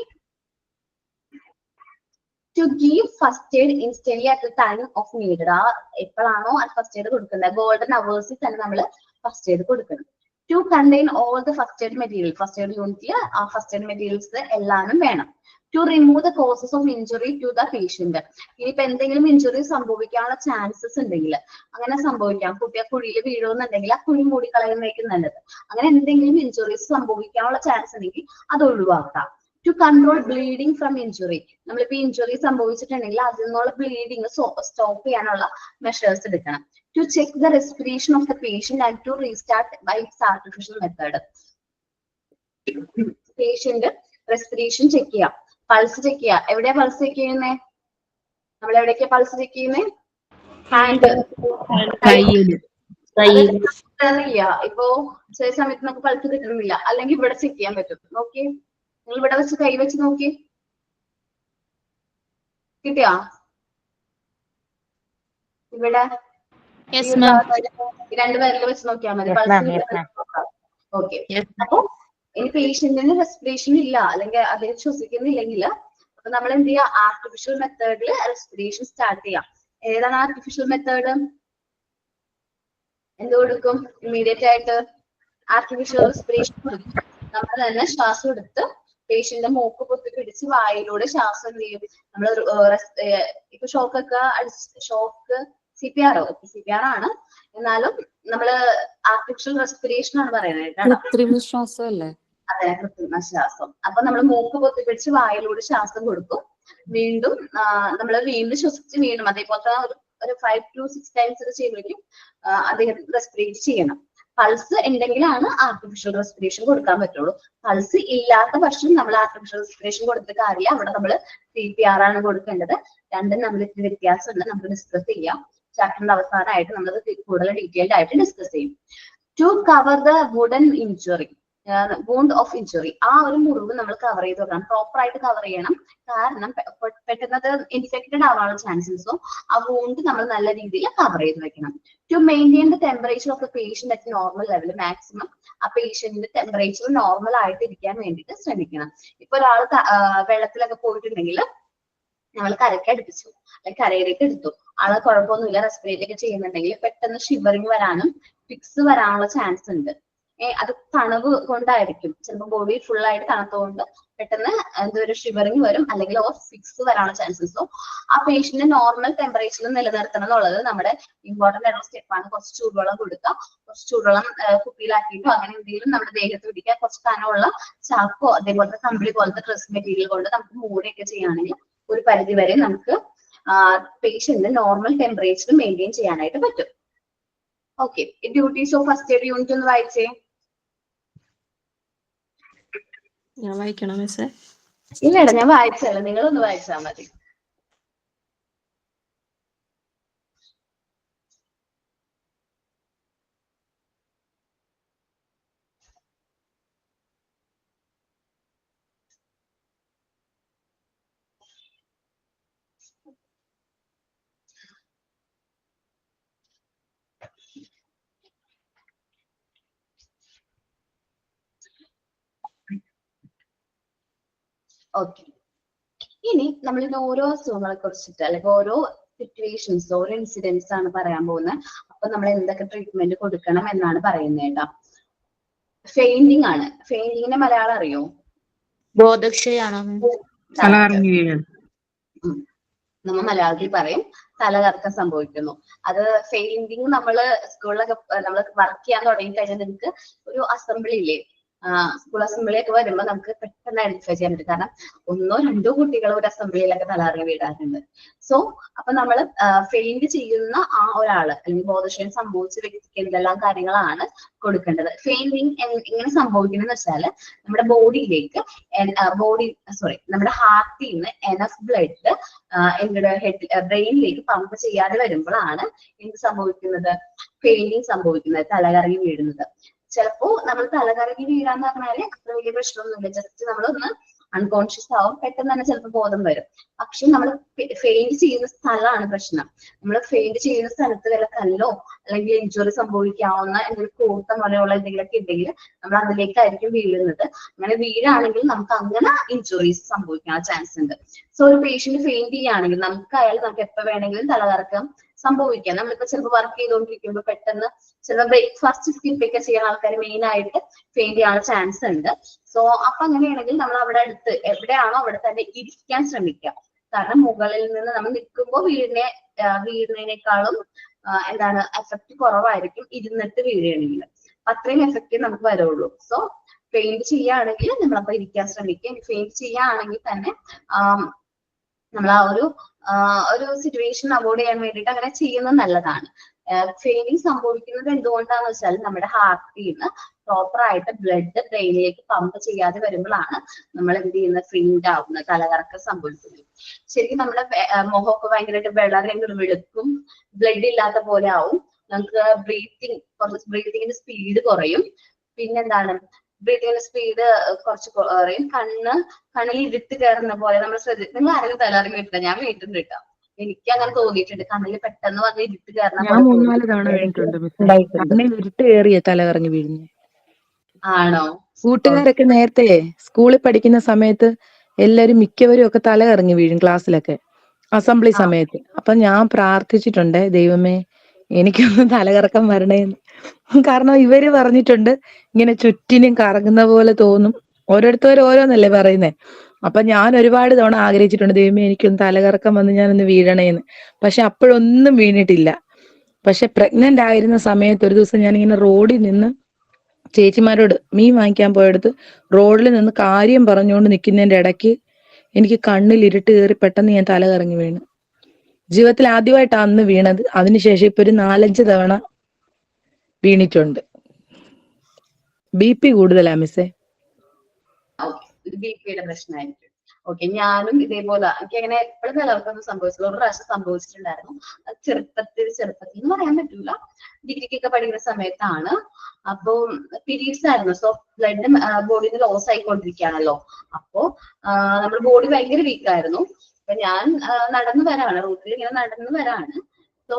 to give first aid instantly at the time of needed. ആ എപ്പോഴാണോ ആ ഫസ്റ്റ് എയ്ഡ് കൊടുക്കുന്നത്, ഗോൾഡൻ അവേഴ്സിൽ തന്നെ നമ്മൾ ഫസ്റ്റ് എയ്ഡ് കൊടുക്കണം. To contain all the first aid material. First aid യൂണിറ്റിൽ ആ ഫസ്റ്റ് എയ്ഡ് മെറ്റീരിയൽസ് എല്ലാനും വേണം. To remove the causes of injury to the patient. ഇനിയിപ്പോ എന്തെങ്കിലും ഇഞ്ചുറി സംഭവിക്കാനുള്ള ചാൻസസ് ഉണ്ടെങ്കിൽ, അങ്ങനെ സംഭവിക്കാം, കുട്ടിയെ കുഴിയിൽ വീഴുമെന്നുണ്ടെങ്കിൽ ആ കുഴി മൂടിക്കളയുന്നതായിരിക്കും നല്ലത്. അങ്ങനെ എന്തെങ്കിലും ഇഞ്ചുറീസ് സംഭവിക്കാനുള്ള ചാൻസ് ഉണ്ടെങ്കിൽ അത് ഒഴിവാക്കാം. To control bleeding from injury. നമ്മളിപ്പോ ഇഞ്ചുറി സംഭവിച്ചിട്ടുണ്ടെങ്കിൽ അതിൽ നിന്നുള്ള ബ്ലീഡിങ് സ്റ്റോപ്പ് ചെയ്യാനുള്ള മെഷേഴ്സ് എടുക്കണം. To check the respiration of the patient and to restart by its artificial method. Patient respiration check ചെയ്യാം, പൾസ് ചെക്ക് ചെയ്യാം. എവിടെയാ പൾസ് ചെക്ക് ചെയ്യുന്നേ? നമ്മൾ എവിടേക്കാ പൾസ് ചെക്ക് ചെയ്യുന്നേ? ഹാൻഡ്, കിട്ടുന്നില്ല. ഇപ്പോ ചില സമയത്ത് നമുക്ക് പൾസ് കിട്ടുന്നില്ല, അല്ലെങ്കിൽ ഇവിടെ ചെക്ക് ചെയ്യാൻ പറ്റും. നോക്കി, നിങ്ങൾ ഇവിടെ വെച്ച് കൈ വെച്ച് നോക്കി, കിട്ടിയാ? ഇവിടെ രണ്ട് പേരിൽ വെച്ച് നോക്കിയാൽ മതി, പൾസ്. ഓക്കെ, അപ്പൊ ഇനി പേഷ്യന്റിന് റെസ്പിറേഷൻ ഇല്ല, അല്ലെങ്കിൽ അദ്ദേഹം ശ്വസിക്കുന്നില്ലെങ്കിൽ അപ്പൊ നമ്മൾ എന്ത് ചെയ്യാ, ആർട്ടിഫിഷ്യൽ മെത്തേഡിൽ റെസ്പിറേഷൻ സ്റ്റാർട്ട് ചെയ്യാം. ഏതാണ് ആർട്ടിഫിഷ്യൽ മെത്തേഡ്? എന്ത് കൊടുക്കും? ഇമ്മീഡിയറ്റ് ആയിട്ട് ആർട്ടിഫിഷ്യൽ റെസ്പിറേഷൻ കൊടുക്കും. നമ്മൾ തന്നെ ശ്വാസം എടുത്ത് പേഷ്യന്റെ മൂക്ക് പൊത്തി പിടിച്ച് വായിലൂടെ ശ്വാസം എന്ത് ചെയ്യും, നമ്മൾ ഇപ്പൊ ഷോക്കൊക്കെ ഷോക്ക് CPR ആണ്, എന്നാലും നമ്മള് ആർട്ടിഫിഷ്യൽ റെസ്പിറേഷൻ ആണ് പറയുന്നത്. കൃത്രിമ ശ്വാസം അല്ലേ? അതെ, കൃത്രിമ ശ്വാസം. അപ്പൊ നമ്മൾ മൂക്ക് പൊത്തി പിടിച്ച് വായിലൂടെ ശ്വാസം കൊടുക്കും. വീണ്ടും നമ്മൾ വീണ്ടും ശ്വസിച്ച് വീണ്ടും അതേപോലത്തെ ഒരു 5 to 6 ടൈംസ് ഇത് ചെയ്യുമ്പോഴേക്കും അദ്ദേഹം റെസ്പിറേറ്റ് ചെയ്യണം. പൾസ് ഉണ്ടെങ്കിലാണ് ആർട്ടിഫിഷ്യൽ റെസ്പിറേഷൻ കൊടുക്കാൻ പറ്റുള്ളൂ. പൾസ് ഇല്ലാത്ത പക്ഷം നമ്മൾ ആർട്ടിഫിഷ്യൽ റെസ്പിറേഷൻ കൊടുത്ത കാര്യമില്ല, അവിടെ നമ്മൾ CPR ആണ് കൊടുക്കേണ്ടത്. രണ്ടും നമ്മൾ ഇത്തിരി വ്യത്യാസമുണ്ട്, നമുക്ക് ഡിസ്കസ് ചെയ്യാം. ചാപ്റ്ററിന്റെ അവസാനമായിട്ട് നമ്മൾ കൂടുതൽ ഡീറ്റെയിൽഡ് ആയിട്ട് ഡിസ്കസ് ചെയ്യും. To cover the wooden injury, wound of injury. ആ ഒരു മുറിവ് നമ്മൾ കവർ ചെയ്ത് വെക്കണം, പ്രോപ്പർ ആയിട്ട് കവർ ചെയ്യണം. കാരണം പെട്ടെന്ന് അത് ഇൻഫെക്റ്റഡ് ആവാനുള്ള ചാൻസസും ആ വൂണ്ട് നമ്മൾ നല്ല രീതിയിൽ കവർ ചെയ്ത് വെക്കണം. To maintain the temperature of the patient at normal level. Maximum ആ പേഷ്യന്റിന്റെ ടെമ്പറേച്ചർ നോർമൽ ആയിട്ട് ഇരിക്കാൻ വേണ്ടിയിട്ട് ശ്രമിക്കണം. ഇപ്പൊ ഒരാൾ വെള്ളത്തിലൊക്കെ പോയിട്ടുണ്ടെങ്കിൽ നമ്മൾ കരയ്ക്ക് അടുപ്പിച്ചു, അല്ലെങ്കിൽ കരയിലേക്ക് എടുത്തു, ആളെ കുഴപ്പമൊന്നുമില്ല, റെസ്പിറേറ്റ് ഒക്കെ ചെയ്യുന്നുണ്ടെങ്കിൽ പെട്ടെന്ന് ഷിവറിങ് വരാനും ഫിക്സ് വരാനുള്ള ചാൻസ് ഉണ്ട്. അത് തണുവ് കൊണ്ടായിരിക്കും, ചിലപ്പോൾ ബോഡി ഫുൾ ആയിട്ട് തണുത്തുകൊണ്ട് പെട്ടെന്ന് എന്തൊരു ഷിവറിങ് വരും, അല്ലെങ്കിൽ ഫിക്സ് വരാനുള്ള ചാൻസസും. ആ പേഷ്യന്റ് നോർമൽ ടെമ്പറേച്ചറിൽ നിലനിർത്തണം എന്നുള്ളത് നമ്മുടെ ഇമ്പോർട്ടന്റ് ആയിട്ടുള്ള സ്റ്റെപ്പാണ്. കുറച്ച് ചൂടുവെള്ളം കൊടുക്കുക, കുറച്ച് ചൂടുവെള്ളം കുപ്പിയിലാക്കിയിട്ടോ അങ്ങനെ എന്തെങ്കിലും നമ്മുടെ ദേഹത്ത് പിടിക്കുക. കുറച്ച് കനമുള്ള ചാക്കോ അതേപോലത്തെ കമ്പിളി പോലത്തെ ഡ്രസ് മെറ്റീരിയൽ കൊണ്ട് നമുക്ക് മൂടിയൊക്കെ ചെയ്യുകയാണെങ്കിൽ ഒരു പരിധി വരെ നമുക്ക് പേഷ്യന്റ് നോർമൽ ടെമ്പറേച്ചർ മെയിൻറ്റെയിൻ ചെയ്യാനായിട്ട് പറ്റും. Okay, duties of first aid unit ഒന്ന് വായിച്ചേ. ഞാൻ വായിക്കണം മിസ്സേ? ഇല്ലടാ, ഞാൻ വായിച്ചല്ല, നിങ്ങളൊന്ന് വായിച്ചാൽ മതി. ഓക്കെ, ഇനി നമ്മൾ ഇന്ന് ഓരോ അസുഖങ്ങളെ കുറിച്ചിട്ട് അല്ലെങ്കിൽ ഓരോ സിറ്റുവേഷൻസ്, ഓരോ ഇൻസിഡൻസ് ആണ് പറയാൻ പോകുന്നത്. അപ്പൊ നമ്മൾ എന്തൊക്കെ ട്രീറ്റ്മെന്റ് കൊടുക്കണം എന്നാണ് പറയുന്നത് കേട്ടോ. ഫെയിന്റിങ് ആണ്. ഫെയിന്റിങ്ങിന്റെ മലയാളം അറിയോ? ബോധക്ഷയാണോ? തലകറങ്ങി വീഴൽ. നമ്മൾ മലയാളത്തിൽ പറയും തലകറക്കം സംഭവിക്കുന്നു. അത് ഫെയിന്റിങ് നമ്മള് സ്കൂളിലൊക്കെ നമ്മൾ വർക്ക് ചെയ്യാൻ തുടങ്ങി കഴിഞ്ഞാൽ നിങ്ങൾക്ക് ഒരു അസംബ്ലി ഇല്ലേ, സ്കൂൾ അസംബ്ലി ഒക്കെ വരുമ്പോൾ നമുക്ക് പെട്ടെന്ന് ഐഡന്റിഫൈ ചെയ്യാൻ പറ്റും. കാരണം 1-2 കുട്ടികൾ ഒരു അസംബ്ലിയിലൊക്കെ തലകറങ്ങി വീഴാറുണ്ട്. സോ അപ്പൊ നമ്മൾ ഫെയിന്റ് ചെയ്യുന്ന ആ ഒരാള് അല്ലെങ്കിൽ ബോധക്ഷയം സംഭവിച്ച വ്യക്തിക്ക് എന്തെല്ലാം കാര്യങ്ങളാണ് കൊടുക്കേണ്ടത്. ഫെയിന്റിങ് എങ്ങനെ സംഭവിക്കുന്നത് വെച്ചാൽ നമ്മുടെ ബോഡിയിലേക്ക് നമ്മുടെ ഹാർട്ടിൽ നിന്ന് എനഫ് ബ്ലഡ് ബ്രെയിനിലേക്ക് പമ്പ് ചെയ്യാതെ വരുമ്പോഴാണ് എന്ത് സംഭവിക്കുന്നത്? ഫെയിലിംഗ് സംഭവിക്കുന്നത്, തലകറങ്ങി വീഴുന്നത്. ചിലപ്പോ നമ്മൾ തലകറങ്ങി വീഴാന്ന് പറഞ്ഞാല് അത്ര വലിയ പ്രശ്നമൊന്നുമില്ല, ജസ്റ്റ് നമ്മളൊന്ന് അൺകോൺഷ്യസ് ആവും, പെട്ടെന്ന് തന്നെ ചിലപ്പോൾ ബോധം വരും. പക്ഷെ നമ്മൾ ഫെയിന്റ് ചെയ്യുന്ന സ്ഥലമാണ് പ്രശ്നം. നമ്മൾ ഫെയിന്റ് ചെയ്യുന്ന സ്ഥലത്ത് വല്ല കല്ലോ അല്ലെങ്കിൽ ഇഞ്ചുറി സംഭവിക്കാവുന്ന എന്തെങ്കിലും കൂട്ടം പോലെയുള്ള എന്തെങ്കിലുമൊക്കെ ഉണ്ടെങ്കിൽ നമ്മൾ അതിലേക്കായിരിക്കും വീഴുന്നത്. അങ്ങനെ വീഴാണെങ്കിൽ നമുക്ക് അങ്ങനെ ഇഞ്ചുറീസ് സംഭവിക്കാൻ ചാൻസ് ഉണ്ട്. സോ ഒരു പേഷ്യന്റ് ഫെയിന്റ് ചെയ്യുകയാണെങ്കിൽ നമുക്ക് എപ്പോ വേണമെങ്കിലും തലകറക്കം സംഭവിക്കാം. നമ്മളിപ്പോ ചിലപ്പോൾ വർക്ക് ചെയ്തുകൊണ്ടിരിക്കുമ്പോൾ പെട്ടെന്ന് ചിലപ്പോൾ ബ്രേക്ക്ഫാസ്റ്റ് സ്കിപ്പൊക്കെ ചെയ്യുന്ന ആൾക്കാർ മെയിൻ ആയിട്ട് ഫെയിന്റ് ചെയ്യാനുള്ള ചാൻസ് ഉണ്ട്. സോ അപ്പൊ അങ്ങനെയാണെങ്കിൽ നമ്മൾ അവിടെ അടുത്ത് എവിടെയാണോ അവിടെ തന്നെ ഇരിക്കാൻ ശ്രമിക്കാം. കാരണം മുകളിൽ നിന്ന് നമ്മൾ നിൽക്കുമ്പോൾ വീഴുന്നതിനേക്കാളും എഫക്ട് കുറവായിരിക്കും ഇരുന്നിട്ട് വീഴുകയാണെങ്കിൽ. അത്രയും എഫക്റ്റ് നമുക്ക് വരുള്ളൂ. സോ ഫെയിന്റ് ചെയ്യുകയാണെങ്കിൽ നമ്മളപ്പോ ഇരിക്കാൻ ശ്രമിക്കുക. ഫെയിന്റ് ചെയ്യുകയാണെങ്കിൽ തന്നെ നമ്മൾ ആ ഒരു സിറ്റുവേഷൻ അവോയ്ഡ് ചെയ്യാൻ വേണ്ടിയിട്ട് അങ്ങനെ ചെയ്യുന്നത് നല്ലതാണ്. ഫെയിലിംഗ് സംഭവിക്കുന്നത് എന്തുകൊണ്ടാന്ന് വെച്ചാൽ നമ്മുടെ ഹാർട്ടിൽ നിന്ന് പ്രോപ്പർ ആയിട്ട് ബ്ലഡ് ബ്രെയിനിലേക്ക് പമ്പ് ചെയ്യാതെ വരുമ്പോഴാണ് നമ്മൾ എന്ത് ചെയ്യുന്നത്? ഫെയിന്റ് ആവുന്നത്, തലകറക്കം സംഭവിക്കുന്നത്. ശരിക്കും നമ്മുടെ മുഖമൊക്കെ ഭയങ്കരമായിട്ട് വളരെ വെളുക്കും, ബ്ലഡ് ഇല്ലാത്ത പോലെ ആവും. നമുക്ക് ബ്രീത്തിങ്ങിന്റെ സ്പീഡ് കുറയും. പിന്നെന്താണ്, ബ്രീത്തിങ്ങിന്റെ സ്പീഡ് കുറച്ച് കുറയും. കണ്ണിൽ ഇരുട്ട് കയറുന്ന പോലെ നമ്മൾ നിങ്ങൾ ആരെങ്കിലും തലകറങ്ങി വീട്ടില്ല? ഞാൻ വീട്ടിൽ കിട്ടാം, എനിക്ക് അങ്ങനെ തോന്നിയിട്ടുണ്ട്. കണ്ണിൽ പെട്ടെന്ന് വന്ന് ഇരുട്ട് കയറുന്ന ഞാൻ 3-4 തവണ വീണിട്ടുണ്ട്. കണ്ണിൽ ഇരുട്ട് കയറിയ തലകറങ്ങി വീഴുന്നു. ആണോ? കൂട്ടുകാരൊക്കെ നേരത്തെ സ്കൂളിൽ പഠിക്കുന്ന സമയത്ത് എല്ലാരും മിക്കവരും ഒക്കെ തലകറങ്ങി വീഴും ക്ലാസ്സിലൊക്കെ, അസംബ്ലി സമയത്ത്. അപ്പൊ ഞാൻ പ്രാർത്ഥിച്ചിട്ടുണ്ട്, ദൈവമേ എനിക്കൊന്നും തലകറക്കം വരണേന്ന്. കാരണം ഇവര് പറഞ്ഞിട്ടുണ്ട് ഇങ്ങനെ ചുറ്റിനും കറങ്ങുന്ന പോലെ തോന്നും. ഓരോരുത്തരും ഓരോന്നല്ലേ പറയുന്നേ. അപ്പൊ ഞാൻ ഒരുപാട് തവണ ആഗ്രഹിച്ചിട്ടുണ്ട്, ദൈവമേ എനിക്കൊന്ന് തലകറക്കം വന്ന് ഞാനൊന്ന് വീഴണേന്ന്. പക്ഷെ അപ്പോഴൊന്നും വീണിട്ടില്ല. പക്ഷെ പ്രഗ്നന്റ് ആയിരുന്ന സമയത്ത് ഒരു ദിവസം ഞാനിങ്ങനെ റോഡിൽ നിന്ന് ചേച്ചിമാരോട് മീൻ വാങ്ങിക്കാൻ പോയെടുത്ത് റോഡിൽ നിന്ന് കാര്യം പറഞ്ഞുകൊണ്ട് നിൽക്കുന്നതിന്റെ ഇടയ്ക്ക് എനിക്ക് കണ്ണിൽ ഇരുട്ട് കയറി പെട്ടെന്ന് ഞാൻ തലകറങ്ങി വീണു. ജീവിതത്തിൽ ആദ്യമായിട്ടാണ് അന്ന് വീണത്. അതിനുശേഷം ഇപ്പൊ ഒരു 4-5 തവണ വീണിട്ടുണ്ട്. BP കൂടുതലാ മിസ്സേ. ബിപിയുടെ പ്രശ്നമായിരിക്കും. ഓക്കെ, ഞാനും ഇതേപോലെ എനിക്ക് അങ്ങനെ എപ്പോഴും തലകറക്കം സംഭവിച്ചത് ഒരു പ്രാവശ്യം സംഭവിച്ചിട്ടുണ്ടായിരുന്നു. അത് ചെറുപ്പത്തിൽ എന്ന് പറയാൻ പറ്റൂല, ഡിഗ്രിക്കൊക്കെ പഠിക്കുന്ന സമയത്താണ്. അപ്പൊ പീരീഡ്സ് ആയിരുന്നു. സോ ബ്ലഡ് ബോഡിയിൽ നിന്ന് ലോസ് ആയിക്കൊണ്ടിരിക്കുകയാണല്ലോ. അപ്പോ നമ്മുടെ ബോഡി ഭയങ്കര വീക്കായിരുന്നു. അപ്പൊ ഞാൻ നടന്നു വരാണ്, റൂട്ടിൽ ഇങ്ങനെ നടന്നു വരാണ്. സോ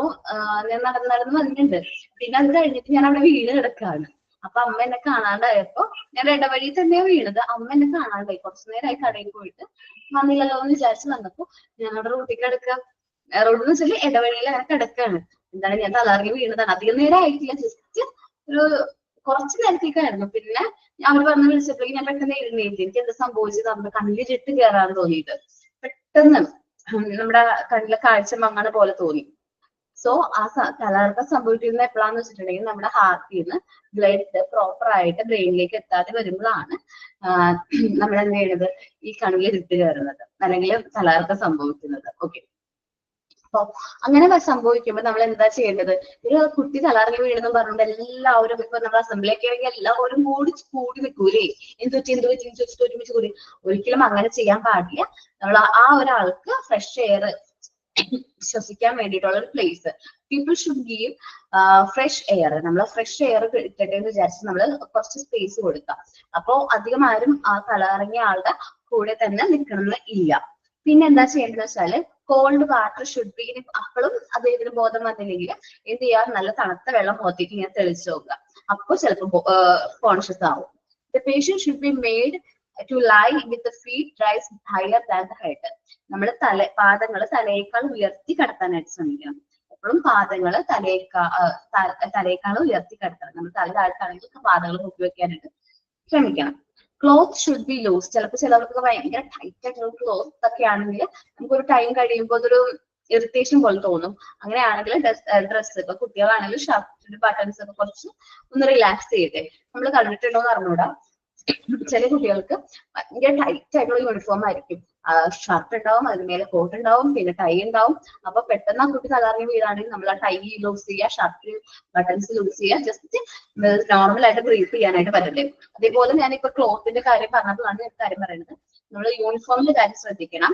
ഞാൻ നടന്നു വന്നിട്ടുണ്ട്. പിന്നെ അത് കഴിഞ്ഞിട്ട് ഞാൻ അവിടെ വീണ് കിടക്കാണ്. അപ്പൊ അമ്മ എന്നെ കാണാണ്ടായപ്പോ ഞാൻ ഇടവഴി തന്നെയാ വീണത്. അമ്മ എന്നെ കാണാണ്ടായി. കുറച്ചു നേരമായി കടയിൽ പോയിട്ട് വന്നില്ലല്ലോ എന്ന് വിചാരിച്ച് വന്നപ്പോ ഞാൻ അവിടെ റോട്ടിൽ കിടക്കുക. റോഡിൽ എന്ന് വെച്ചാൽ ഇടവഴിയിൽ അങ്ങനെ കിടക്കാണ്. എന്താണ്, ഞാൻ തലകറങ്ങി വീണതാണ്. അധികം നേരം ആയിട്ടില്ല, ജസ്റ്റ് ഒരു കുറച്ച് നേരത്തേക്കായിരുന്നു. പിന്നെ അവർ വന്ന് വിളിച്ചപ്പോഴേക്കും ഞാൻ പെട്ടെന്ന് എഴുന്നേറ്റ്. എനിക്ക് എന്താ സംഭവിച്ചത്? നമ്മുടെ കണ്ണിലിട്ട് കയറാൻ തോന്നിയിട്ട് പെട്ടെന്ന് നമ്മുടെ കണ്ണിലെ കാഴ്ച മങ്ങണ പോലെ തോന്നി. സോ ആ തലകറക്കം സംഭവിക്കുന്നത് എപ്പോഴാന്ന് വെച്ചിട്ടുണ്ടെങ്കിൽ നമ്മുടെ ഹാർട്ടിൽ നിന്ന് ബ്ലഡ് പ്രോപ്പർ ആയിട്ട് ബ്രെയിനിലേക്ക് എത്താതെ വരുമ്പോഴാണ് നമ്മൾ എന്ത് ചെയ്യുന്നത്? ഈ കണ്ണിൽ ഇരുട്ട് കയറുന്നത് അല്ലെങ്കിൽ തലകറക്കം സംഭവിക്കുന്നത്. ഓക്കെ, അപ്പൊ അങ്ങനെ സംഭവിക്കുമ്പോൾ നമ്മൾ എന്താ ചെയ്യേണ്ടത്? ഒരു കുട്ടി തലകറങ്ങി വീണെന്ന് പറഞ്ഞുകൊണ്ട് എല്ലാവരും ഇപ്പൊ നമ്മൾ അസംബ്ലിയൊക്കെ ആണെങ്കിൽ എല്ലാവരും കൂടി നിൽക്കൂലേ, എന്ത് പറ്റി ഒരുമിച്ച് കൂടി. ഒരിക്കലും അങ്ങനെ ചെയ്യാൻ പാടില്ല. നമ്മൾ ആ ഒരാൾക്ക് ഫ്രഷ് എയർ ശ്വസിക്കാൻ വേണ്ടിയിട്ടുള്ള ഒരു place, people should give fresh air. നമ്മൾ ഫ്രഷ് എയർ കിട്ടട്ടെ എന്ന് വിചാരിച്ച് നമ്മൾ കുറച്ച് സ്പേസ് കൊടുക്കാം. അപ്പോ അധികം ആരും ആ തലകറങ്ങിയ ആളുടെ കൂടെ തന്നെ നിൽക്കണമെന്ന് ഇല്ല. പിന്നെ എന്താ ചെയ്യേണ്ടത് വെച്ചാല് കോൾഡ് വാട്ടർ ഷുഡ് ബി. അപ്പോഴും അദ്ദേഹത്തിന് ബോധം വന്നില്ലെങ്കിൽ എന്ത് ചെയ്യാറ്? നല്ല തണുത്ത വെള്ളം മുഖത്തേക്ക് ഇങ്ങനെ തെളിച്ചു നോക്കുക. അപ്പോൾ ചിലപ്പോൾ കോൺഷ്യസ് ആവും. The patient should be made to lie with the feet raise higher than the head. നമ്മൾ പാദങ്ങൾ തലയേക്കാൾ ഉയർത്തി കിടത്താനായിട്ട് ശ്രമിക്കണം. എപ്പോഴും പാദങ്ങൾ തലയേക്കാൾ ഉയർത്തി കിടത്തണം. നമ്മൾ തല താഴ്ത്താണെങ്കിൽ പാദങ്ങൾ പൊക്കി വെക്കാനായിട്ട് ശ്രമിക്കണം. Cloth should be loose. ചിലപ്പോൾ ചിലർക്ക് ഭയങ്കര ടൈറ്റ് ആയിട്ടുള്ള ക്ലോത്ത് ഒക്കെ ആണെങ്കിൽ നമുക്കൊരു ടൈം കഴിയുമ്പോൾ അതൊരു ഇറിറ്റേഷൻ പോലെ തോന്നും. അങ്ങനെയാണെങ്കിൽ ഡ്രസ്സ് ഇപ്പൊ കുട്ടികളാണെങ്കിൽ ഷർട്ടിന്റെ ബട്ടൺസ് ഒക്കെ കുറച്ച് ഒന്ന് റിലാക്സ് ചെയ്യട്ടെ. നമ്മൾ കണ്ടിട്ടുണ്ടോ എന്ന് അറിഞ്ഞൂടാ, ചില കുട്ടികൾക്ക് ഭയങ്കര ടൈറ്റ് ആയിട്ടുള്ള യൂണിഫോം ആയിരിക്കും. ഷർട്ട് ഉണ്ടാവും, അതിന്മേലെ കോട്ട് ഉണ്ടാവും, പിന്നെ ടൈ ഉണ്ടാവും. അപ്പൊ പെട്ടെന്ന് ആ കുട്ടി തലകറങ്ങി വീഴാണെങ്കിൽ നമ്മൾ ആ ടൈ ലൂസ് ചെയ്യുക, ഷർട്ട് ബട്ടൺസ് ലൂസ് ചെയ്യുക, ജസ്റ്റ് നോർമൽ ആയിട്ട് ബ്രീത്ത് ചെയ്യാനായിട്ട് പറ്റില്ലേ. അതേപോലെ ഞാനിപ്പോ ക്ലോത്തിന്റെ കാര്യം പറഞ്ഞപ്പോഴാണ് ഞാൻ കാര്യം പറയുന്നത്. നമ്മൾ യൂണിഫോമിന്റെ കാര്യം ശ്രദ്ധിക്കണം.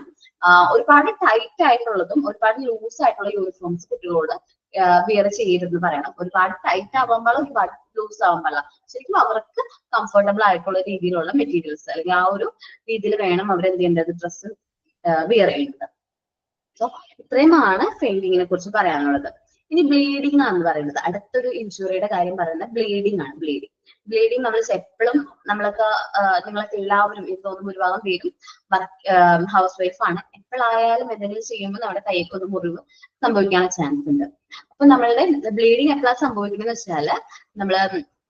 ഒരുപാട് ടൈറ്റ് ആയിട്ടുള്ളതും ഒരുപാട് ലൂസ് ആയിട്ടുള്ള യൂണിഫോംസ് കുട്ടികളോട് വിയർ ചെയ്യരുതെന്ന് പറയണം. ഒരുപാട് ടൈറ്റ് ആവാൻ പാടില്ല, ഒരുപാട് ലൂസ് ആവാൻ പാടില്ല. ശരിക്കും അവർക്ക് കംഫർട്ടബിൾ ആയിട്ടുള്ള രീതിയിലുള്ള മെറ്റീരിയൽസ് അല്ലെങ്കിൽ ആ ഒരു രീതിയിൽ വേണം അവർ എന്ത് ചെയ്യേണ്ടത്, ഡ്രസ്സ് വിയർ ചെയ്യേണ്ടത്. സോ ഇത്രയുമാണ് ഫെയിന്റിങ്ങിനെ കുറിച്ച് പറയാനുള്ളത്. ഇനി ബ്ലീഡിംഗ് ആണ് പറയുന്നത്. അടുത്തൊരു ഇൻഷുറിയുടെ കാര്യം പറയുന്നത് ബ്ലീഡിംഗ് ആണ്. ബ്ലീഡിംഗ് നമ്മൾ എപ്പോഴും നിങ്ങളൊക്കെ എല്ലാവരും തോന്നും ഭൂരിഭാഗം പേരും ഹൗസ് വൈഫ് ആണ്. എപ്പോഴായാലും എന്തെങ്കിലും ചെയ്യുമ്പോൾ നമ്മുടെ കൈക്കൊന്ന് മുറിവ് സംഭവിക്കാനുള്ള ചാൻസ് ഉണ്ട്. അപ്പൊ നമ്മളുടെ ബ്ലീഡിംഗ് എപ്പോഴാണ് സംഭവിക്കുന്നത് വെച്ചാല് നമ്മള്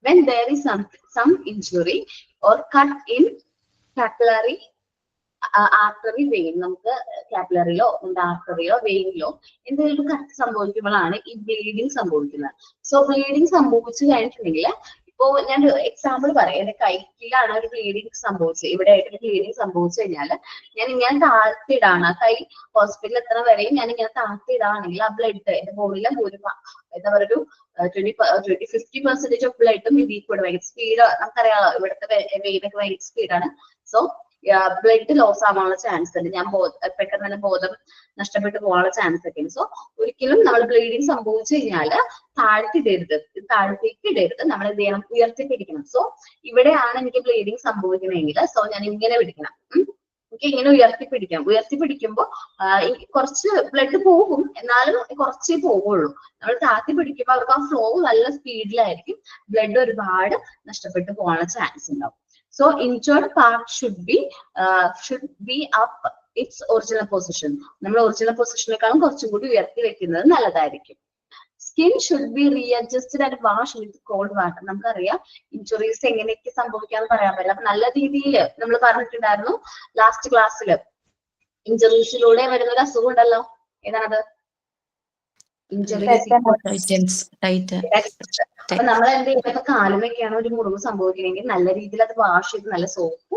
when there is some injury or cut in capillary artery vein, നമുക്ക് കാപ്പിലറിയിലോ ആർട്ടറിയിലോ വെയിനിലോ എന്തെങ്കിലും കട്ട് സംഭവിക്കുമ്പോഴാണ് ഈ ബ്ലീഡിങ് സംഭവിക്കുന്നത്. സോ ബ്ലീഡിങ് സംഭവിച്ചു കഴിഞ്ഞിട്ടുണ്ടെങ്കിൽ, ഇപ്പോ ഞാൻ എക്സാമ്പിൾ പറയാം. എന്റെ കൈക്കിലാണ് ഒരു ബ്ലീഡിങ് സംഭവിച്ചത്, ഇവിടെ ആയിട്ട് ബ്ലീഡിങ് സംഭവിച്ചു കഴിഞ്ഞാൽ ഞാൻ ഇങ്ങനെ താഴ്ത്തിയിടാണ്, കൈ ഹോസ്പിറ്റലിൽ എത്ര വരെയും ഞാൻ ഇങ്ങനെ താഴ്ത്തിയിടാണെങ്കിൽ ആ ബ്ലഡ് എന്റെ ബോഡിയിലെ എന്താ പറയുക ഒരു 50% ഓഫ് ബ്ലഡും ഇതിൽ കൂടെ ഭയങ്കര സ്പീഡ്, നമുക്കറിയാം ഇവിടുത്തെ വെയിനൊക്കെ ഭയങ്കര സ്പീഡാണ്. സോ ബ്ലഡ് ലോസ് ആവാനുള്ള ചാൻസ് ഉണ്ട്. ഞാൻ പെട്ടെന്ന് തന്നെ ബോധം നഷ്ടപ്പെട്ടു പോകാനുള്ള ചാൻസ് ഒക്കെ ഉണ്ട്. സോ ഒരിക്കലും നമ്മൾ ബ്ലീഡിങ് സംഭവിച്ചു കഴിഞ്ഞാൽ താഴത്തേക്ക് ഇടരുത്. നമ്മൾ എന്ത് ചെയ്യണം, ഉയർത്തിപ്പിടിക്കണം. സോ ഇവിടെയാണ് എനിക്ക് ബ്ലീഡിങ് സംഭവിക്കണമെങ്കിൽ സോ ഞാൻ ഇങ്ങനെ പിടിക്കണം. എനിക്ക് ഇങ്ങനെ ഉയർത്തിപ്പിടിക്കുമ്പോൾ കുറച്ച് ബ്ലഡ് പോകും, എന്നാലും കുറച്ചേ പോകുള്ളൂ. നമ്മൾ താത്തി പിടിക്കുമ്പോൾ അവർക്ക് ആ ഫ്ലോ നല്ല സ്പീഡിലായിരിക്കും, ബ്ലഡ് ഒരുപാട് നഷ്ടപ്പെട്ടു പോകാനുള്ള ചാൻസ് ഉണ്ടാവും. So injured part should be up its original position. നമ്മൾ ഒറിജിനൽ പൊസിഷനേക്കാളും കുറച്ചും കൂടി ഉയർത്തി വെക്കുന്നത് നല്ലതായിരിക്കും. Skin should be readjusted and wash with cold water. നമുക്കറിയാം ഇഞ്ചുറീസ് എങ്ങനെയൊക്കെ സംഭവിക്കാന്ന് പറയാൻ പറ്റില്ല. അപ്പൊ നല്ല രീതിയിൽ നമ്മൾ പറഞ്ഞിട്ടുണ്ടായിരുന്നു ലാസ്റ്റ് ക്ലാസ്സിൽ, ഇഞ്ചുറീസിലൂടെ വരുന്ന ഒരു അസുഖം ഉണ്ടല്ലോ, ഏതാണത്? അപ്പൊ നമ്മൾ എന്ത് ചെയ്യുന്നത്, കാലുമൊക്കെയാണ് ഒരു മുറിവ് സംഭവിക്കണമെങ്കിൽ നല്ല രീതിയിൽ അത് വാഷ് ചെയ്ത് നല്ല സോപ്പ്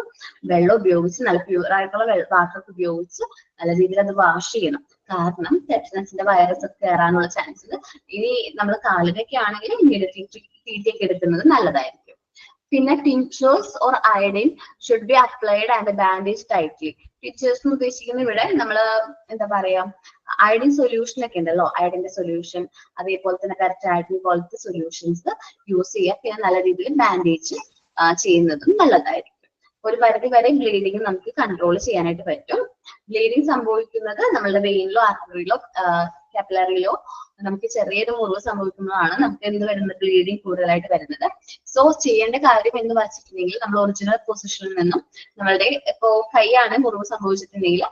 വെള്ളം ഉപയോഗിച്ച് നല്ല പ്യൂർ ആയിട്ടുള്ള വാട്ടർ ഉപയോഗിച്ച് നല്ല രീതിയിൽ അത് വാഷ് ചെയ്യണം. കാരണം ടെറ്റനസിന്റെ വൈറസ് ഒക്കെ കയറാനുള്ള ചാൻസ് ഉണ്ട്. ഇനി നമ്മൾ കാലുമൊക്കെ ആണെങ്കിൽ ഇമ്മ്യൂണിറ്റി ട്രീറ്റ് എടുക്കുന്നത് നല്ലതായിരിക്കും. പിന്നെ ടിnctures or iodine should be applied and bandaged tightly. ടിnctures എന്ന് ഉദ്ദേശിക്കുന്നത് ഇവിടെ നമ്മള് എന്താ പറയാ, അയഡിൻ സൊല്യൂഷൻ ഒക്കെ ഉണ്ടല്ലോ, അയഡിന്റെ സൊല്യൂഷൻ, അതേപോലെ തന്നെ പെർറ്റാഡിൻ പോലത്തെ സൊല്യൂഷൻസ് യൂസ് ചെയ്യുക. പിന്നെ നല്ല രീതിയിൽ ബാൻഡേജ് ചെയ്യുന്നതും നല്ലതായിരിക്കും. ഒരു പരിധി വരെ ബ്ലീഡിങ് നമുക്ക് കൺട്രോൾ ചെയ്യാനായിട്ട് പറ്റും. ബ്ലീഡിങ് സംഭവിക്കുന്നത് നമ്മളുടെ വെയിനിലോ ആർട്ടറിയിലോ കാപ്പിലറിയിലോ നമുക്ക് ചെറിയൊരു മുറിവ് സംഭവിക്കുമ്പോഴാണ് നമുക്ക് എന്ത് വരുന്നത്, ബ്ലീഡിങ് കൂടുതലായിട്ട് വരുന്നത്. സോ ചെയ്യേണ്ട കാര്യം എന്ന് വെച്ചിട്ടുണ്ടെങ്കിൽ നമ്മൾ ഒറിജിനൽ പൊസിഷനിൽ നിന്നും നമ്മളുടെ ഇപ്പോ കൈയാണ് മുറിവ് സംഭവിച്ചിട്ടുണ്ടെങ്കിൽ,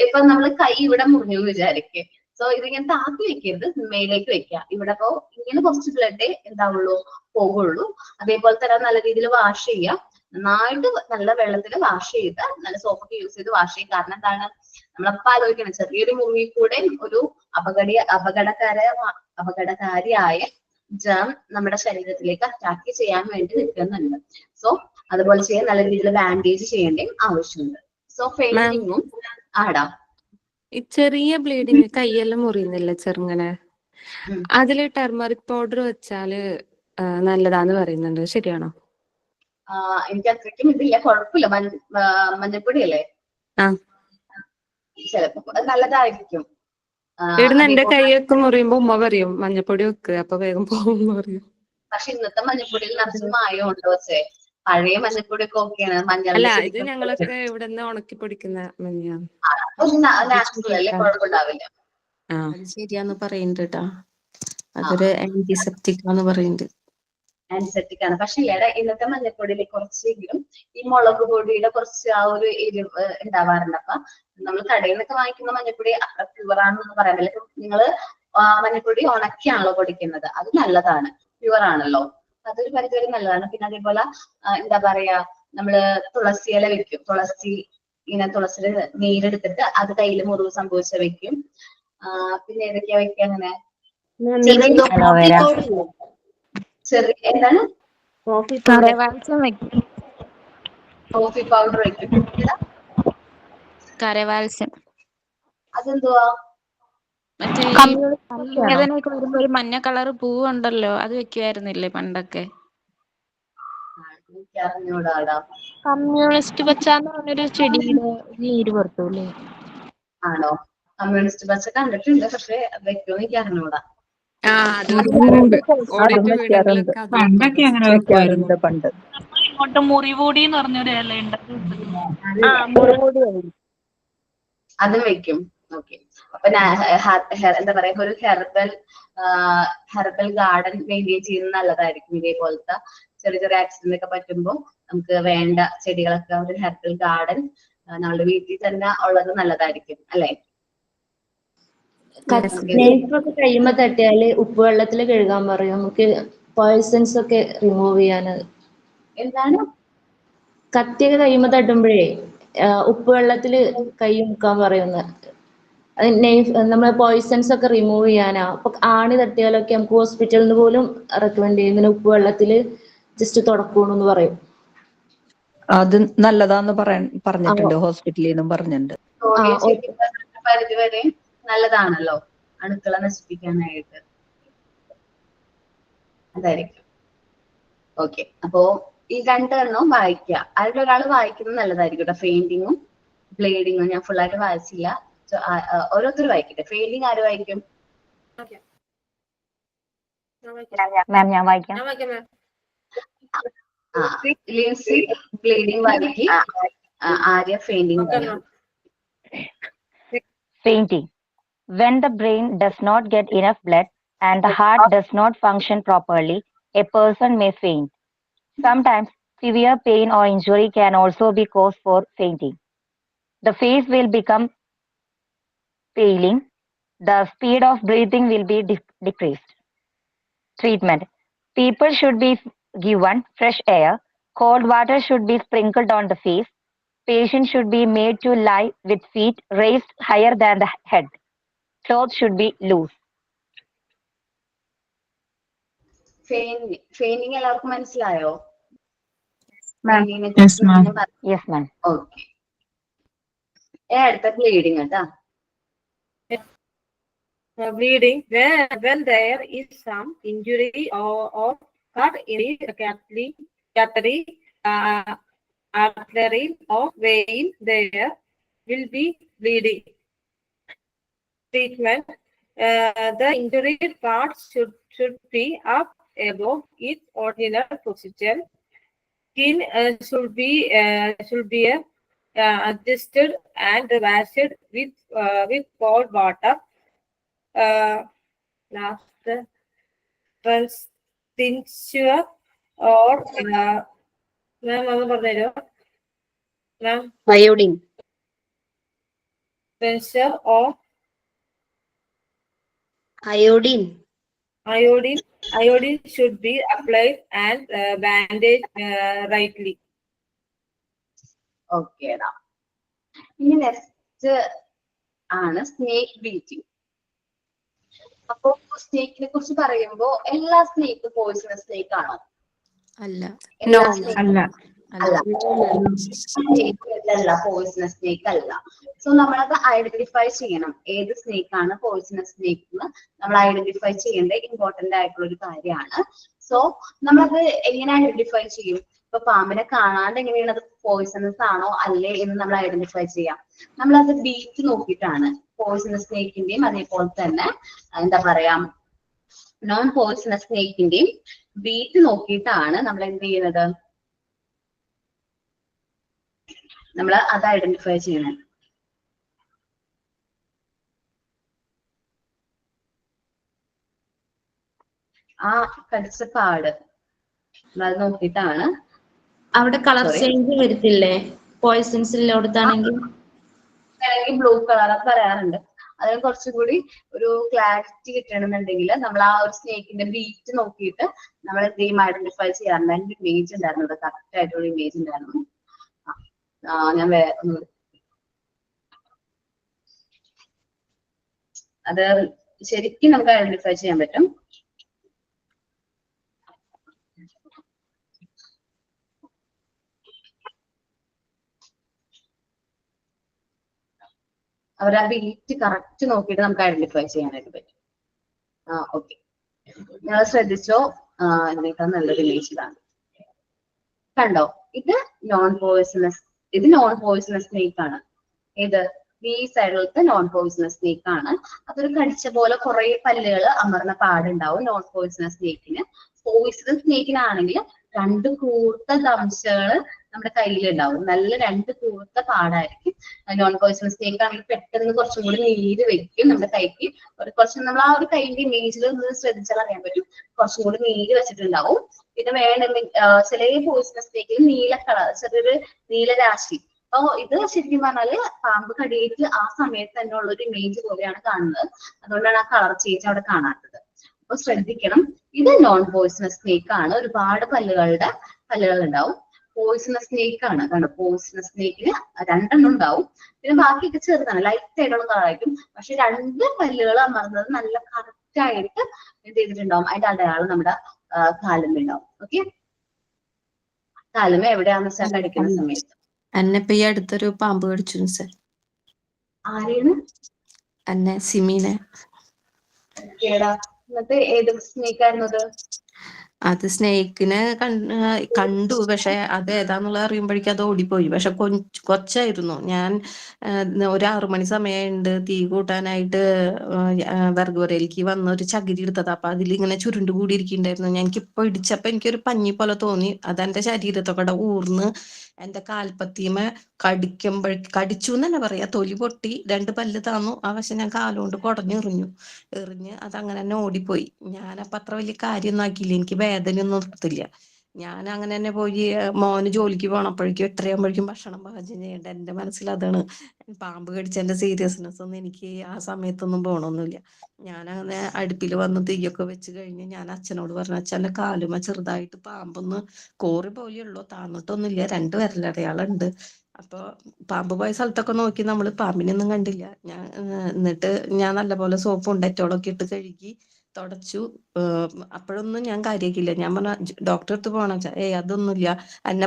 ഇപ്പൊ നമ്മൾ കൈ ഇവിടെ മുറിഞ്ഞു വിചാരിക്കുക. സോ ഇതിങ്ങനെ താത്തി വെക്കരുത്, മേലേക്ക് വെക്കുക. ഇവിടെ ഇപ്പോ ഇങ്ങനെ കുറച്ച് ബ്ലഡ് എന്താവുള്ളൂ, പോകുള്ളൂ. അതേപോലെ തന്നെ നല്ല രീതിയിൽ വാഷ് ചെയ്യുക. നന്നായിട്ട് നല്ല വെള്ളത്തിൽ വാഷ് ചെയ്ത് നല്ല സോപ്പൊക്കെ യൂസ് ചെയ്ത് വാഷ് ചെയ്യും. കാരണം എന്താണ്, നമ്മളപ്പോ ആലോചിക്കണം, ചെറിയൊരു മുറിവിൽ കൂടെ ഒരു അപകടകാരിയായ ജേം നമ്മുടെ ശരീരത്തിലേക്ക് അറ്റാക്ക് ചെയ്യാൻ വേണ്ടി നിൽക്കുന്നുണ്ട്. സോ അതുപോലെ ചെയ്യാൻ നല്ല രീതിയിൽ ബാൻഡേജ് ചെയ്യേണ്ട ആവശ്യമുണ്ട്. സോ ഫെയിന്റിങ്ങും ആടാ. ഈ ചെറിയ ബ്ലീഡിങ് കൈയെല്ലാം മുറിയുന്നില്ല ചെറുങ്ങനെ, അതില് ടെർമറിക് പൗഡർ വെച്ചാല് നല്ലതാന്ന് പറയുന്നുണ്ട്, ശരിയാണോ? എനിക്ക് അത്രയ്ക്കും ഇതില്ല, കുഴപ്പമില്ല. മഞ്ഞപ്പൊടി അല്ലേ, ചിലപ്പോ നല്ലതായിരിക്കും. ഇവിടുന്ന് എന്റെ കൈയൊക്കെ മുറിയുമ്പോ ഉമ്മ പറയും മഞ്ഞപ്പൊടി വെക്ക്, അപ്പൊ വേഗം പോകും പറയും. പക്ഷെ ഇന്നത്തെ മഞ്ഞപ്പൊടിയിൽ നിറച്ച് മായം ഉണ്ടോ? പക്ഷേ പഴയ മഞ്ഞപ്പൊടി ഒക്കെ ഓക്കെയാണ്. അല്ല, ഇത് ഞങ്ങളൊക്കെ ഇവിടുന്ന് ഉണക്കി പൊടിക്കുന്ന മഞ്ഞാണ്, നാച്ചുറൽ അല്ലേ, കുഴപ്പമുണ്ടാവില്ല. അത് ശരിയാന്ന് പറയുന്നുണ്ട് കേട്ടാ, അതൊരു ആന്റിസെപ്റ്റിക് ആന്ന് പറയുന്നുണ്ട്. ആൻസെറ്റിക് ആണ്. പക്ഷെ ഇല്ലടെ ഇന്നത്തെ മഞ്ഞപ്പൊടിയിൽ കുറച്ചെങ്കിലും ഈ മുളക് പൊടിയുടെ കുറച്ച് ആ ഒരു എരിവ് ഉണ്ടാവാറുണ്ട്. അപ്പൊ നമ്മൾ കടയിൽ നിന്നൊക്കെ വാങ്ങിക്കുന്ന മഞ്ഞപ്പൊടി അത്ര പ്യുവർ ആണെന്ന് പറയാൻ പറ്റില്ല. നിങ്ങൾ മഞ്ഞപ്പൊടി ഉണക്കിയാണല്ലോ പൊടിക്കുന്നത്, അത് നല്ലതാണ്, പ്യുവർ ആണല്ലോ, അതൊരു പരിധിവരെ നല്ലതാണ്. പിന്നെ അതേപോലെ എന്താ പറയാ, നമ്മള് തുളസി ഇല വെക്കും, ഇങ്ങനെ തുളസിയുടെ നീരെടുത്തിട്ട് അത് കയ്യിൽ മുറിവ് സംഭവിച്ച വെക്കും. പിന്നെ ഏതൊക്കെയാ വെക്കുക അങ്ങനെ ചെറിയ എന്താണ് കരവാൽസം വെക്കും. കോഫി പൗഡർ വെക്കും. കരവാൽസം അതെന്തുവാ? മറ്റേ വേദനയൊക്കെ വരുമ്പോ ഒരു മഞ്ഞ കളർ പൂവുണ്ടല്ലോ, അത് വെക്കുമായിരുന്നില്ലേ പണ്ടൊക്കെ? അറിഞ്ഞൂടാടാ. കമ്മ്യൂണിസ്റ്റ് പച്ചാന്ന് പറഞ്ഞൊരു ചെടിയുടെ നീര് പുറത്തൂല്ലേ? ആണോ? കമ്മ്യൂണിസ്റ്റ് പച്ച കണ്ടിട്ടുണ്ട്, പക്ഷെ വെക്കുമെന്ന് എനിക്ക് അറിഞ്ഞൂടാ. പണ്ടൊക്കെ അങ്ങനെ വെക്കുമായിരുന്നു. പണ്ട് ഇങ്ങോട്ട് മുറിവൂടി എന്ന് പറഞ്ഞൊരു ഇലയുണ്ട്. അതും വെക്കും. ഓക്കെ. അപ്പൊ എന്താ പറയാ, ഒരു ഹെർബൽ ഗാർഡൻ മെയിൻറ്റെയിൻ ചെയ്യുന്നത് നല്ലതായിരിക്കും. ഇതേപോലത്തെ ചെറിയ ചെറിയ ആക്സിഡന്റ് ഒക്കെ പറ്റുമ്പോൾ നമുക്ക് വേണ്ട ചെടികളൊക്കെ ഒരു ഹെർബൽ ഗാർഡൻ നമ്മുടെ വീട്ടിൽ തന്നെ ഉള്ളത് നല്ലതായിരിക്കും അല്ലെ? സ്നേഹിപ്പൊക്കെ കഴിയുമ്പോ തട്ടിയാല് ഉപ്പ് വെള്ളത്തിൽ കഴുകാൻ പറയും, നമുക്ക് പോയിസൺസ് ഒക്കെ റിമൂവ് ചെയ്യാന്. എന്താണ്? കത്തിയൊക്കെ കഴിയുമ്പോ തട്ടുമ്പോഴേ ഉപ്പ് വെള്ളത്തിൽ കൈ മുക്കാൻ പറയുന്നത്. നമ്മളെ പോയിസൺസ് ഒക്കെ റിമൂവ് ചെയ്യാനാ. അപ്പൊ ആണി തട്ടിയാലൊക്കെ നമുക്ക് ഹോസ്പിറ്റലിൽ നിന്ന് പോലും റെക്കമെൻഡ് ചെയ്യും, ഇങ്ങനെ ഉപ്പ് വെള്ളത്തിൽ ജസ്റ്റ് തുടക്കണമെന്ന് പറയും. അത് നല്ലതാന്ന് പറഞ്ഞിട്ടുണ്ട്, ഹോസ്പിറ്റലിൽ നിന്നും പറഞ്ഞിട്ടുണ്ട്. പരിധിവരെ നല്ലതാണല്ലോ അണുക്കളെ നശിപ്പിക്കാനായിട്ട്, അതായിരിക്കും. ഓക്കെ. അപ്പോ ഈ രണ്ടെണ്ണവും വായിക്കുക. അതിലൊരാൾ വായിക്കുന്നത് നല്ലതായിരിക്കും കേട്ടോ. ഫെയിന്റിങ്ങും ബ്ലീഡിങ്ങും ഞാൻ ഫുൾ ആയിട്ട് വായിച്ചില്ല. ഓരോരുത്തർ വായിക്കട്ടെ. ഫെയിന്റിങ് ആര് വായിക്കും? മാം ഞാൻ വായിക്കാം. ലിൻസി ബ്ലീഡിങ് വായിക്കി, ആര്യ ഫെയിന്റിങ് വായിക്കും. Fainting. When the brain does not get enough blood and the heart does not function properly, a person may faint. Sometimes severe pain or injury can also be cause for fainting. The face will become paling. The speed of breathing will be decreased. Treatment. People should be given fresh air. Cold water should be sprinkled on the face. Patient should be made to lie with feet raised higher than the head. Clothes should be loose. ഫെയിനിങ് എല്ലാവർക്കും മനസ്സിലായോ? Yes, ma'am. Okay. അടുത്ത bleeding കേട്ടാ. Bleeding when there is some injury or cut in the capillary artery or vein, there will be bleeding. Treatment. The injured part should be up above its original position. Skin should be adjusted and washed with cold water. Last tincture or iodine. Tincture or iodine should be applied and bandaged rightly. Okay. ഇനി next ആണ് snake beating. അപ്പോ സ്നേക്കിനെ കുറിച്ച് പറയുമ്പോ എല്ലാ സ്നേക്കും poisonous snake ആണോ? അല്ല. അല്ല, poisonous snake അല്ല. സോ നമ്മളത് ഐഡന്റിഫൈ ചെയ്യണം, ഏത് സ്നേക്ക് ആണ് പോയിസണസ് സ്നേക്ക് എന്ന് നമ്മൾ ഐഡന്റിഫൈ ചെയ്യേണ്ട ഇമ്പോർട്ടന്റ് ആയിട്ടുള്ള ഒരു കാര്യമാണ്. സോ നമ്മളത് എങ്ങനെ ഐഡന്റിഫൈ ചെയ്യും? ഇപ്പൊ പാമ്പിനെ കാണാണ്ട് എങ്ങനെയാണ് അത് പോയിസണസ് ആണോ അല്ലേ എന്ന് നമ്മൾ ഐഡന്റിഫൈ ചെയ്യാം? നമ്മളത് ബീറ്റ് നോക്കിയിട്ടാണ്. പോയിസണസ് സ്നേക്കിന്റെയും അതേപോലെ തന്നെ എന്താ പറയാ നോൺ പോയിസണസ് സ്നേക്കിന്റെയും ബീറ്റ് നോക്കിയിട്ടാണ് നമ്മൾ എന്ത് ചെയ്യുന്നത്, നമ്മൾ അത് ഐഡന്റിഫൈ ചെയ്യണം. ആ കടിച്ച പാട് അത് നോക്കിയിട്ടാണ്. അവിടെ കളർ ചേഞ്ച് വരത്തില്ലേ പോയിസൺസ് ഉള്ളിടത്താണെങ്കിൽ? അല്ലെങ്കിൽ ബ്ലൂ കളർ പറയാറുണ്ട്. അതിന് കുറച്ചുകൂടി ഒരു ക്ലാരിറ്റി കിട്ടണമെന്നുണ്ടെങ്കിൽ നമ്മൾ ആ ഒരു സ്നേക്കിന്റെ ബീറ്റ് നോക്കിയിട്ട് നമ്മൾ എന്ത് ചെയ്യും, ഐഡന്റിഫൈ ചെയ്യാറുണ്ട്. അതിന്റെ ഇമേജ് ഉണ്ടായിരുന്നു, ഇവിടെ കറക്റ്റ് ആയിട്ടുള്ള ഇമേജ് ഉണ്ടായിരുന്നു. ഞാൻ അത് ശരിക്കും നമുക്ക് ഐഡന്റിഫൈ ചെയ്യാൻ പറ്റും. അവർ ആ ബീറ്റ് കറക്റ്റ് നോക്കിയിട്ട് നമുക്ക് ഐഡന്റിഫൈ ചെയ്യാനായിട്ട് പറ്റും. ഓക്കെ, നിങ്ങൾ ശ്രദ്ധിച്ചോ? ഇതിനേക്കാൾ നല്ലൊരു ഇമേജ് ഇതാണ്. കണ്ടോ? ഇത് നോൺ പോയിസണസ്, സ്നേക്ക് ആണ്. ഏത് ഈ സൈഡിലത്തെ നോൺ പോയിസണസ് സ്നേക്ക് ആണ്. അതൊരു കടിച്ച പോലെ കുറെ പല്ലുകൾ അമർന്ന പാടുണ്ടാവും നോൺ പോയിസണസ് സ്നേക്കിന്. പോയിസണസ് സ്നേക്കിനാണെങ്കിൽ 2 കൂർത്ത ദംശകൾ നമ്മുടെ കയ്യിലുണ്ടാവും. നല്ല 2 കൂർത്ത പാടായിരിക്കും. നോൺ പോയിസണസ് സ്നേക്ക് ആണെങ്കിൽ പെട്ടെന്ന് കുറച്ചും കൂടി നീര് വെക്കും നമ്മുടെ കൈക്ക്. കുറച്ച് നമ്മൾ ആ ഒരു കൈന്റെ ഇമേജിൽ ഒന്ന് ശ്രദ്ധിച്ചാൽ അറിയാൻ പറ്റും, കുറച്ചും കൂടി നീര് വെച്ചിട്ടുണ്ടാവും. പിന്നെ വേണമെങ്കിൽ ചില പോയിസണസ് സ്നേക്കിൽ നീല കളർ, ചെറിയൊരു നീലരാശി. അപ്പൊ ഇത് ശരിക്കും പറഞ്ഞാല് പാമ്പ് കടിയേറ്റ് ആ സമയത്ത് തന്നെ ഉള്ള ഒരു ഇമേജ് പോലെയാണ് കാണുന്നത്. അതുകൊണ്ടാണ് ആ കളർ ചേഞ്ച് അവിടെ കാണാത്തത്. അപ്പൊ ശ്രദ്ധിക്കണം, ഇത് നോൺ പോയിസണസ് സ്നേക്ക് ആണ്. ഒരുപാട് പല്ലുകൾ ഉണ്ടാവും. പോയിസണസ് സ്നേക്ക് ആണ്. കാരണം പോയിസണസ് സ്നേക്കിന് 2 എണ്ണം ഉണ്ടാവും. പിന്നെ ബാക്കിയൊക്കെ ചെറുതാണ്, ലൈറ്റ് ആയിട്ടുള്ള കളറായിരിക്കും. പക്ഷെ 2 പല്ലുകൾ അമർന്നത് നല്ല കറക്റ്റ് ആയിട്ട് എന്ത് ചെയ്തിട്ടുണ്ടാവും, അതിന്റെ അടയാളം നമ്മുടെ കാലുമേണ്ടാവും. ഓക്കെ, കാലുമ എവിടെയാണെന്ന് വെച്ചാൽ കടിക്കുന്ന സമയത്ത്. എന്നെപ്പോ ഈ അടുത്തൊരു പാമ്പ് കടിച്ചു സർ. ആരെയാണ്? എന്നെ സിമീനെ. എന്നിട്ട് ഏത് സ്നേക്ക് ആയിരുന്നത്? അത് സ്നേക്കിനെ കണ്ടു, പക്ഷെ അത് ഏതാന്നുള്ള അറിയുമ്പോഴേക്കും അത് ഓടിപ്പോയി. പക്ഷെ കൊച്ചായിരുന്നു. ഞാൻ ഒരു 6 മണി സമയമുണ്ട് തീ കൂട്ടാനായിട്ട് വർഗവരയിലേക്ക് വന്ന ഒരു ചകിരി എടുത്തത്. അപ്പൊ അതിലിങ്ങനെ ചുരുണ്ട് കൂടിയിരിക്കുന്നുണ്ടായിരുന്നു. എനിക്കിപ്പോ ഇടിച്ചപ്പോ എനിക്കൊരു പഞ്ഞി പോലെ തോന്നി. അതെന്റെ ശരീരത്തൊക്കെ ഊർന്ന് എന്റെ കാൽപ്പത്തിമ കടിച്ചു എന്ന് തന്നെ പറയാ. തൊലി പൊട്ടി 2 പല്ല് താന്നു. ആ വശം ഞാൻ കാലുകൊണ്ട് എറിഞ്ഞ് അതങ്ങനെ തന്നെ ഓടിപ്പോയി. ഞാനപ്പൊ അത്ര വലിയ കാര്യമൊന്നും ആക്കിയില്ല, എനിക്ക് വേദനയൊന്നും നിർത്തില്ല. ഞാൻ അങ്ങനെ തന്നെ പോയി മോന് ജോലിക്ക് പോണപ്പോഴേക്കും 8:30 ഭക്ഷണം പാചകം ചെയ്യേണ്ട. എന്റെ മനസ്സിൽ അതാണ്, പാമ്പ് കടിച്ചതിന്റെ സീരിയസ്നെസ് ഒന്നും എനിക്ക് ആ സമയത്തൊന്നും പോണൊന്നുമില്ല. ഞാനങ്ങനെ അടുപ്പിൽ വന്ന് തീയൊക്കെ വെച്ച് കഴിഞ്ഞ് ഞാൻ അച്ഛനോട് പറഞ്ഞു, അച്ഛൻ്റെ കാലുമ ചെറുതായിട്ട് പാമ്പൊന്ന് കോറി പോലെയുള്ളൂ, താന്നിട്ടൊന്നുമില്ല, 2 വിരലടയാളുണ്ട്. അപ്പൊ പാമ്പ് പോയ സ്ഥലത്തൊക്കെ നോക്കി നമ്മള് പാമ്പിനൊന്നും കണ്ടില്ല. എന്നിട്ട് ഞാൻ നല്ലപോലെ സോപ്പും ഡെറ്റോളൊക്കെ ഇട്ട് കഴുകി തുടച്ചു. അപ്പോഴൊന്നും ഞാൻ കാര്യമാക്കില്ല. ഞാൻ പറഞ്ഞ ഡോക്ടറെ അടുത്ത് പോകണം വെച്ചാൽ അതൊന്നുമില്ല, അന്നെ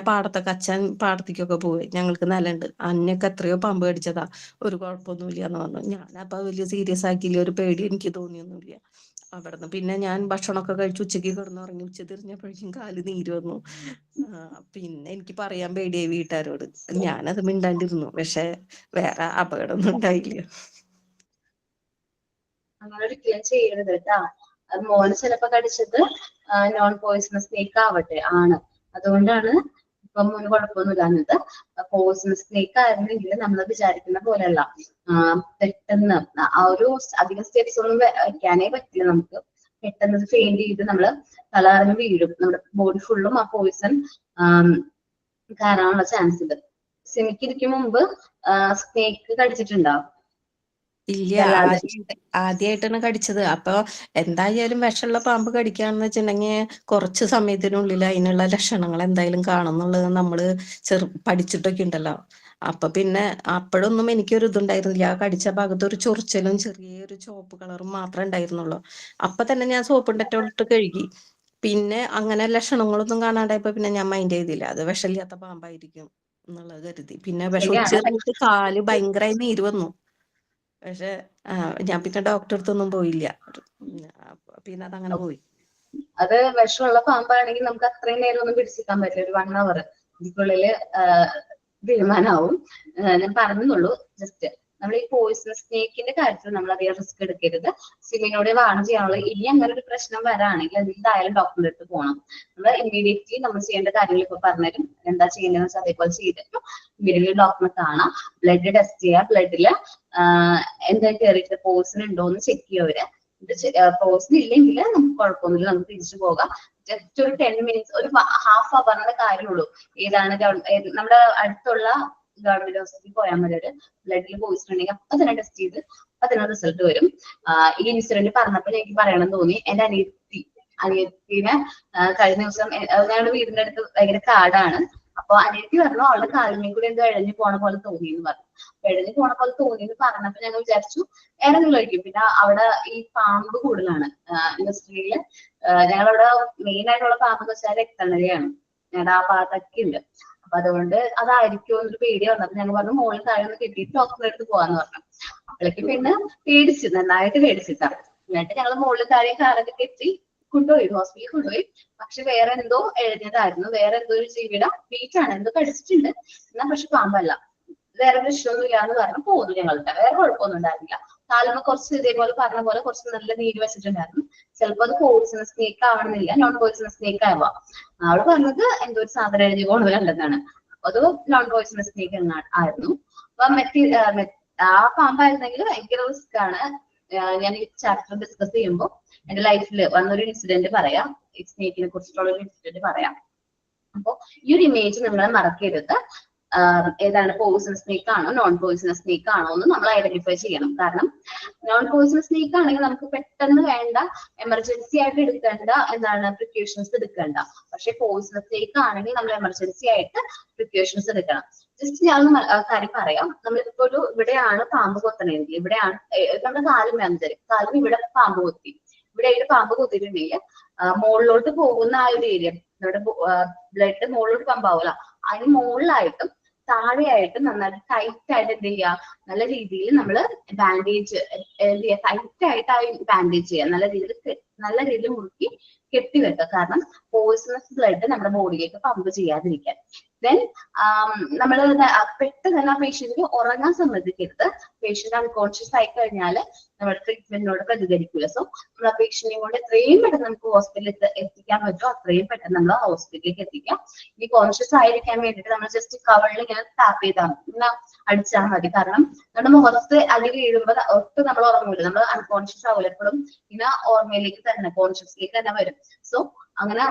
അച്ഛൻ പാടത്തേക്കൊക്കെ പോയി, ഞങ്ങൾക്ക് നിലണ്ട്, അന്നൊക്കെ എത്രയോ പാമ്പ് കടിച്ചതാ, ഒരു കുഴപ്പമൊന്നുമില്ല എന്ന് പറഞ്ഞു. ഞാനപ്പൊ വലിയ സീരിയസ് ആക്കിയില്ല, ഒരു പേടി എനിക്ക് തോന്നിയൊന്നുമില്ല. അവിടുന്ന് പിന്നെ ഞാൻ ഭക്ഷണമൊക്കെ കഴിച്ചു ഉച്ചയ്ക്ക് കിടന്നുറങ്ങി. ഉച്ച തിരിഞ്ഞപ്പോഴേക്കും കാല് നീര് വന്നു. പിന്നെ എനിക്ക് പറയാൻ പേടിയായി വീട്ടുകാരോട്. ഞാനത് മിണ്ടാണ്ടിരുന്നു. പക്ഷെ വേറെ അപകടമൊന്നും ഉണ്ടായില്ല. അങ്ങനെ ഒരിക്കലും ചെയ്യരുത് കേട്ടാ. അത് മോന് ചിലപ്പോ കടിച്ചത് നോൺ പോയിസണസ് സ്നേക്ക് ആണ്. അതുകൊണ്ടാണ് ഇപ്പൊ മോന് കുഴപ്പമൊന്നുമില്ലാഞ്ഞത്. പോയിസണസ് സ്നേക്ക് ആയിരുന്നെങ്കിൽ നമ്മൾ വിചാരിക്കുന്ന പോലെയല്ല, പെട്ടെന്ന് ആ ഒരു അധികം സ്റ്റെപ്സ് ഒന്നും വെക്കാനേ പറ്റില്ല നമുക്ക്. പെട്ടെന്ന് ഫെയിന്റ് ചെയ്ത് നമ്മള് തലകറങ്ങി വീഴും. നമ്മുടെ ബോഡി ഫുള്ളും ആ പോയിസൺ കയറാനുള്ള ചാൻസ് ഉണ്ട്. സിമിക്കിരിക്കും മുമ്പ് സ്നേക്ക് കടിച്ചിട്ടുണ്ടോ? ഇല്ല, ആദ്യമായിട്ടാണ് കടിച്ചത്. അപ്പൊ എന്തായാലും വിഷമുള്ള പാമ്പ് കടിക്കാന്ന് വെച്ചിട്ടുണ്ടെങ്കിൽ കുറച്ച് സമയത്തിനുള്ളിൽ അതിനുള്ള ലക്ഷണങ്ങൾ എന്തായാലും കാണും എന്നുള്ളത് നമ്മള് പഠിച്ചിട്ടൊക്കെ ഉണ്ടല്ലോ. അപ്പൊ പിന്നെ അപ്പോഴൊന്നും എനിക്കൊരു ഇതുണ്ടായിരുന്നില്ല. ആ കടിച്ച ഭാഗത്ത് ഒരു ചൊറിച്ചലും ചെറിയൊരു ചുവപ്പ് കളറും മാത്രമേ ഉണ്ടായിരുന്നുള്ളൂ. അപ്പൊ തന്നെ ഞാൻ സോപ്പും ഡെറ്റോൾ ഇട്ട് കഴുകി. പിന്നെ അങ്ങനെ ലക്ഷണങ്ങളൊന്നും കാണാണ്ടായപ്പോ പിന്നെ ഞാൻ മൈൻഡ് ചെയ്തില്ല, അത് വിഷമില്ലാത്ത പാമ്പായിരിക്കും എന്നുള്ളത് കരുതി. പിന്നെ വിഷം കാല് ഭയങ്കരമായി നീര് വന്നു. പക്ഷെ ഞാൻ പിന്നെ ഡോക്ടറെ അടുത്തൊന്നും പോയില്ല. പിന്നെ അതങ്ങനെ പോയി. അത് വിഷമുള്ള പാമ്പാണെങ്കിൽ നമുക്ക് അത്രയും നേരം ഒന്നും പിടിച്ചിരിക്കാൻ പറ്റില്ല. ഒരു 1 hour ഇതിനുള്ളില് തീരുമാനമാവും. ഞാൻ പറഞ്ഞുള്ളൂ. ജസ്റ്റ് നമ്മൾ ഈ പോയിസണസ് സ്നേക്കിന്റെ കാര്യത്തിൽ നമ്മൾ അധികം റിസ്ക് എടുക്കരുത്. സിമിനോട് വാണ് ചെയ്യാനുള്ള ഇനി അങ്ങനെ ഒരു പ്രശ്നം വരാണെങ്കിൽ എന്തായാലും ഡോക്ടറുടെ അടുത്ത് പോകണം. നമ്മൾ ഇമ്മീഡിയറ്റ്ലി നമ്മൾ ചെയ്യേണ്ട കാര്യങ്ങൾ ഇപ്പൊ പറഞ്ഞുതരും. എന്താ ചെയ്യേണ്ടതെന്ന് വെച്ചാൽ അതേപോലെ ചെയ്തിട്ട് ഇമ്മീഡിയറ്റ്ലി ഡോക്ടറെ കാണാം. ബ്ലഡ് ടെസ്റ്റ് ചെയ്യുക. ബ്ലഡില് എന്താ കയറിയിട്ട് പോയിസൺ ഉണ്ടോ എന്ന് ചെക്ക് ചെയ്യുക. പോസിന് ഇല്ലെങ്കിൽ നമുക്ക് കുഴപ്പമൊന്നുമില്ല, നമുക്ക് തിരിച്ചു പോകാം. ജസ്റ്റ് ഒരു 10 മിനിറ്റ്സ്, ഒരു ഹാഫ് അവറിന്റെ കാര്യമുള്ളൂ. ഏതാണ് നമ്മുടെ അടുത്തുള്ള ഗവൺമെന്റ് ഹോസ്പിറ്റലിൽ പോയാൽ മതി. ഒരു ബ്ലഡിൽ പോയിട്ടുണ്ടെങ്കിൽ അപ്പൊ തന്നെ ടെസ്റ്റ് ചെയ്ത് അപ്പൊ തന്നെ റിസൾട്ട് വരും. ഈ ഇൻസിഡന്റ് പറഞ്ഞപ്പോൾ എനിക്ക് പറയണം തോന്നി. എന്റെ അനിയത്തിനെ കഴിഞ്ഞ ദിവസം ഞങ്ങളുടെ വീടിന്റെ അടുത്ത് ഭയങ്കര കാടാണ്. അപ്പൊ അനിയത്തി പറഞ്ഞു അവളുടെ കാലിനെയും കൂടി എന്തോ ഇഴഞ്ഞു പോണ പോലെ തോന്നിയെന്ന് പറഞ്ഞു. ഇഴഞ്ഞു പോണ പോലെ തോന്നിയെന്ന് പറഞ്ഞപ്പോ ഞങ്ങൾ വിചാരിച്ചു ഏതെങ്കിലും. പിന്നെ അവിടെ ഈ പാമ്പ് കൂടുതലാണ് ഇൻഡസ്ട്രിയില്. ഞങ്ങളവിടെ മെയിൻ ആയിട്ടുള്ള പാമ്പ് എന്ന് വെച്ചാൽ രക്തനരയാണ്. ഞങ്ങളുടെ ആ ഭാഗത്തൊക്കെ ഉണ്ട്. അപ്പൊ അതുകൊണ്ട് അതായിരിക്കും എന്നൊരു പേടി വന്നപ്പോ ഞങ്ങൾ പറഞ്ഞു മുകളിൽ താഴെ ഒന്ന് കെട്ടിയിട്ട് ഡോക്ടറെ അടുത്ത് പോവാന്ന് പറഞ്ഞു. അപ്പോഴേക്ക് പിന്നെ പേടിച്ചു, നന്നായിട്ട് പേടിച്ചിട്ടാണ്. എന്നിട്ട് ഞങ്ങൾ മുകളിൽ താഴെ കാറൊക്കെ കെട്ടി കൊണ്ടുപോയി, ഹോസ്പിറ്റലിൽ കൊണ്ടുപോയി. പക്ഷെ വേറെ എന്തോ എഴുതിയതായിരുന്നു, വേറെ എന്തോ ഒരു ജീവിയുടെ ബീച്ചാണ്, എന്തോ കടിച്ചിട്ടുണ്ട് എന്നാ, പക്ഷെ പാമ്പല്ല. വേറെ പ്രശ്നമൊന്നും ഇല്ലാന്ന് പറഞ്ഞു പോന്നു. ഞങ്ങളുടെ വേറെ കുഴപ്പമൊന്നും ഉണ്ടായിരുന്നില്ല. കാലുമ്പോ കുറച്ച് ഇതേപോലെ പറഞ്ഞ പോലെ കുറച്ച് നല്ല നീര് വെച്ചിട്ടുണ്ടായിരുന്നു. ചിലപ്പോ അത് പോയിസണസ് സ്നേക്ക് ആവണമെന്നില്ല, നോൺ പോയിസണസ് സ്നേക്ക് ആവാം. അവള് പറഞ്ഞത് എന്തോ ഒരു സാധനം എഴുതി കൊണ്ടുവരണ്ടെന്നാണ്. അത് നോൺ പോയിസണസ് സ്നേക്ക് ആയിരുന്നു. അപ്പൊ ആ പാമ്പായിരുന്നെങ്കിൽ ഭയങ്കര റിസ്ക് ആണ്. ഞാൻ ഈ ചാപ്റ്റർ ഡിസ്കസ് ചെയ്യുമ്പോൾ എന്റെ ലൈഫിൽ വന്നൊരു ഇൻസിഡന്റ് പറയാം, ഈ സ്നേക്കിനെ കുറിച്ചിട്ടുള്ള ഒരു ഇൻസിഡന്റ് പറയാം. അപ്പൊ ഈ ഒരു ഇമേജ് നിങ്ങൾ മറക്കരുത്. ഏതാണ് പോയിസണസ് സ്നേക്ക് ആണോ നോൺ പോയിസണസ് സ്നേക്ക് ആണോ എന്ന് നമ്മൾ ഐഡന്റിഫൈ ചെയ്യണം. കാരണം നോൺ പോയിസണസ് സ്നേക്ക് ആണെങ്കിൽ നമുക്ക് പെട്ടെന്ന് വേണ്ട എമർജൻസി ആയിട്ട് എടുക്കേണ്ട പ്രിക്കോഷൻസ് എടുക്കേണ്ട. പക്ഷെ പോയിസണസ് സ്നേക്ക് ആണെങ്കിൽ നമ്മൾ എമർജൻസി ആയിട്ട് പ്രിക്കോഷൻസ് എടുക്കണം. ജസ്റ്റ് ഞാൻ കാര്യം പറയാം. നമ്മളിപ്പോ ഇവിടെയാണ് പാമ്പ് കൊത്തണമെങ്കിൽ, ഇവിടെയാണ് നമ്മുടെ കാലും ഇവിടെ പാമ്പ് കൊത്തി, ഇവിടെ പാമ്പ് കൊത്തിയിട്ടുണ്ടെങ്കിൽ മുകളിലോട്ട് പോകുന്ന ആ ഒരു ഏരിയ, നമ്മുടെ ബ്ലഡ് മുകളിലോട്ട് പമ്പാവൂല, അതിന് മുകളിലായിട്ടും താഴെയായിട്ടും നന്നായിട്ട് ടൈറ്റ് ആയിട്ട് എന്ത് ചെയ്യുക, നല്ല രീതിയിൽ നമ്മൾ ബാൻഡേജ് എന്ത് ചെയ്യുക, ടൈറ്റ് ആയിട്ട് ആ ബാൻഡേജ് ചെയ്യുക, നല്ല രീതിയിൽ മുറുക്കി കെട്ടിവെക്കുക. കാരണം പോയിസണസ് ബ്ലഡ് നമ്മുടെ ബോഡിയിലേക്ക് പമ്പ് ചെയ്യാതിരിക്കാൻ. ദെൻ നമ്മൾ പെട്ടെന്ന് തന്നെ ആ പേഷ്യന്റിന് ഉറങ്ങാൻ സമ്മതിക്കരുത്. പേഷ്യന്റ് അൺകോൺഷ്യസ് ആയി കഴിഞ്ഞാൽ നമ്മുടെ ട്രീറ്റ്മെന്റിനോട് പ്രതികരിക്കില്ല. സോ നമ്മൾ ആ പേഷ്യന്റിനെ കൊണ്ട് എത്രയും പെട്ടെന്ന് നമുക്ക് ഹോസ്പിറ്റലിൽ എത്തിക്കാൻ പറ്റുമോ അത്രയും പെട്ടെന്ന് നമ്മൾ ഹോസ്പിറ്റലിലേക്ക് എത്തിക്കാം. ഈ കോൺഷ്യസ് ആയിരിക്കാൻ വേണ്ടിയിട്ട് നമ്മൾ ജസ്റ്റ് കവളിൽ ഇങ്ങനെ ടാപ്പ് ചെയ്താൽ മതി, ഇങ്ങനെ അടിച്ചാൽ മതി. കാരണം നമ്മുടെ മുഖത്ത് അടി വീഴുമ്പോൾ ഒട്ടും നമ്മൾ ഉറങ്ങൂല, നമ്മൾ അൺകോൺഷ്യസ് ആവില്ല, എപ്പോഴും ഇങ്ങനെ ഓർമ്മയിലേക്ക് തന്നെ കോൺഷ്യസിലേക്ക് തന്നെ വരും. സോ അങ്ങനെ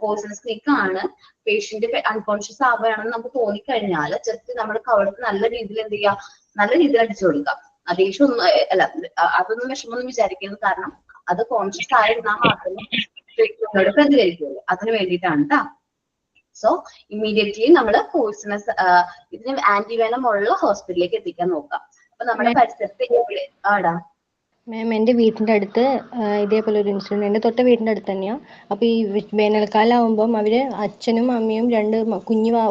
പോയിസണസ് സ്നേക്ക് ആണ്, പേഷ്യന്റ് അൺകോൺഷ്യസ് ആവുകയാണെന്ന് നമുക്ക് തോന്നിക്കഴിഞ്ഞാൽ ജസ്റ്റ് നമ്മൾ കവളത്ത് നല്ല രീതിയിൽ എന്ത് ചെയ്യുക, നല്ല രീതിയിൽ അടിച്ചു കൊടുക്കാം. ദേഷ്യം ഒന്നും അല്ല, അതൊന്നും വിഷമൊന്നും വിചാരിക്കരുത്. കാരണം അത് കോൺഷ്യസ് ആയിരുന്നാൽ മാത്രമേ ട്രീറ്റ്മെന്റിനോട് പ്രതികരിക്കുള്ളൂ. അതിന് വേണ്ടിയിട്ടാണ് കേട്ടോ. സോ ഇമ്മീഡിയറ്റ്ലി നമ്മൾ പോയിസണസ് ഇതിന് ആന്റിവെനം ഉള്ള ഹോസ്പിറ്റലിലേക്ക് എത്തിക്കാൻ നോക്കാം. അപ്പൊ നമ്മുടെ പരിസരത്ത് ആടാ മാം, എൻ്റെ വീട്ടിൻ്റെ അടുത്ത് ഇതേപോലെ ഒരു ഇൻസിഡൻറ്റ്, എൻ്റെ തൊട്ട വീടിൻ്റെ അടുത്ത് തന്നെയാണ്. അപ്പോൾ ഈ വേനൽക്കാലം ആകുമ്പം അവർ അച്ഛനും അമ്മയും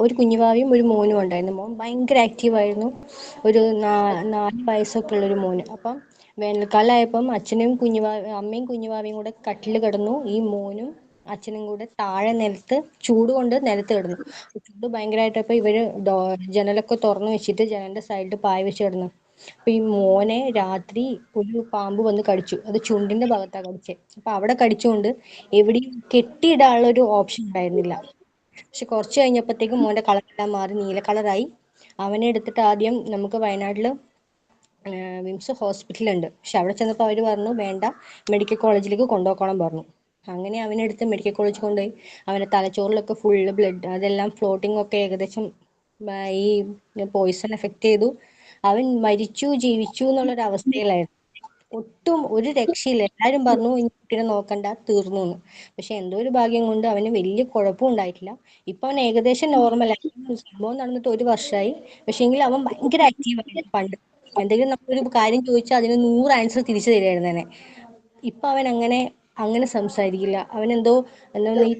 ഒരു കുഞ്ഞുവാവിയും ഒരു മോനും ഉണ്ടായിരുന്നു. മോൻ ഭയങ്കര ആക്റ്റീവായിരുന്നു, ഒരു 4 വയസ്സൊക്കെ ഉള്ളൊരു മോന്. അപ്പം വേനൽക്കാലം ആയപ്പം അമ്മയും കുഞ്ഞുവാവിയും കൂടെ കട്ടിൽ കിടന്നു. ഈ മോനും അച്ഛനും കൂടെ താഴെ ചൂട് കൊണ്ട് നിലത്ത് കിടന്നു. ചൂട് ഭയങ്കരമായിട്ടപ്പോൾ ഇവർ ജനലൊക്കെ തുറന്നു വെച്ചിട്ട് ജനലിൻ്റെ സൈഡിൽ പായ വെച്ച് കിടന്നു. അപ്പൊ ഈ മോനെ രാത്രി ഒരു പാമ്പ് വന്ന് കടിച്ചു. അത് ചുണ്ടിന്റെ ഭാഗത്താണ് കടിച്ചത്. അപ്പൊ അവിടെ കടിച്ചുകൊണ്ട് എവിടെയും കെട്ടിയിടാനുള്ള ഒരു ഓപ്ഷൻ ഉണ്ടായിരുന്നില്ല. പക്ഷെ കുറച്ച് കഴിഞ്ഞപ്പോഴത്തേക്കും മോന്റെ കളറെല്ലാം മാറി നീല കളറായി. അവനെ എടുത്തിട്ട് ആദ്യം നമുക്ക് വയനാട്ടില് വിംസ് ഹോസ്പിറ്റലുണ്ട്, പക്ഷെ അവിടെ ചെന്നപ്പോൾ അവർ പറഞ്ഞു വേണ്ട, മെഡിക്കൽ കോളേജിലേക്ക് കൊണ്ടുപോക്കണം പറഞ്ഞു. അങ്ങനെ അവനെടുത്ത് മെഡിക്കൽ കോളേജിൽ കൊണ്ടുപോയി. അവന്റെ തലച്ചോറിലൊക്കെ ഫുള്ള് ബ്ലഡ്, അതെല്ലാം ഫ്ലോട്ടിംഗ് ഒക്കെ ഏകദേശം ഈ പോയിസൺ എഫക്ട് ചെയ്തു. അവൻ മരിച്ചു ജീവിച്ചു എന്നുള്ളൊരു അവസ്ഥയിലായിരുന്നു. ഒട്ടും ഒരു രക്ഷയില്ല. എല്ലാരും പറഞ്ഞു ഈ കുട്ടീനെ നോക്കണ്ട, തീർന്നു എന്ന്. പക്ഷെ എന്തോ ഒരു ഭാഗ്യം കൊണ്ട് അവന് വലിയ കുഴപ്പം ഉണ്ടായിട്ടില്ല. ഇപ്പൊ അവൻ ഏകദേശം നോർമലായി. സംഭവം നടന്നിട്ട് 1 വർഷമായി. പക്ഷെ എങ്കിൽ അവൻ ഭയങ്കര ആക്റ്റീവായിരുന്നു പണ്ട്. എന്തെങ്കിലും നമ്മളൊരു കാര്യം ചോദിച്ചാൽ അതിന് 100 ആൻസർ തിരിച്ചു തരുമായിരുന്നു തന്നെ. ഇപ്പൊ അവൻ അങ്ങനെ സംസാരിക്കില്ല. അവനെന്തോ ഈ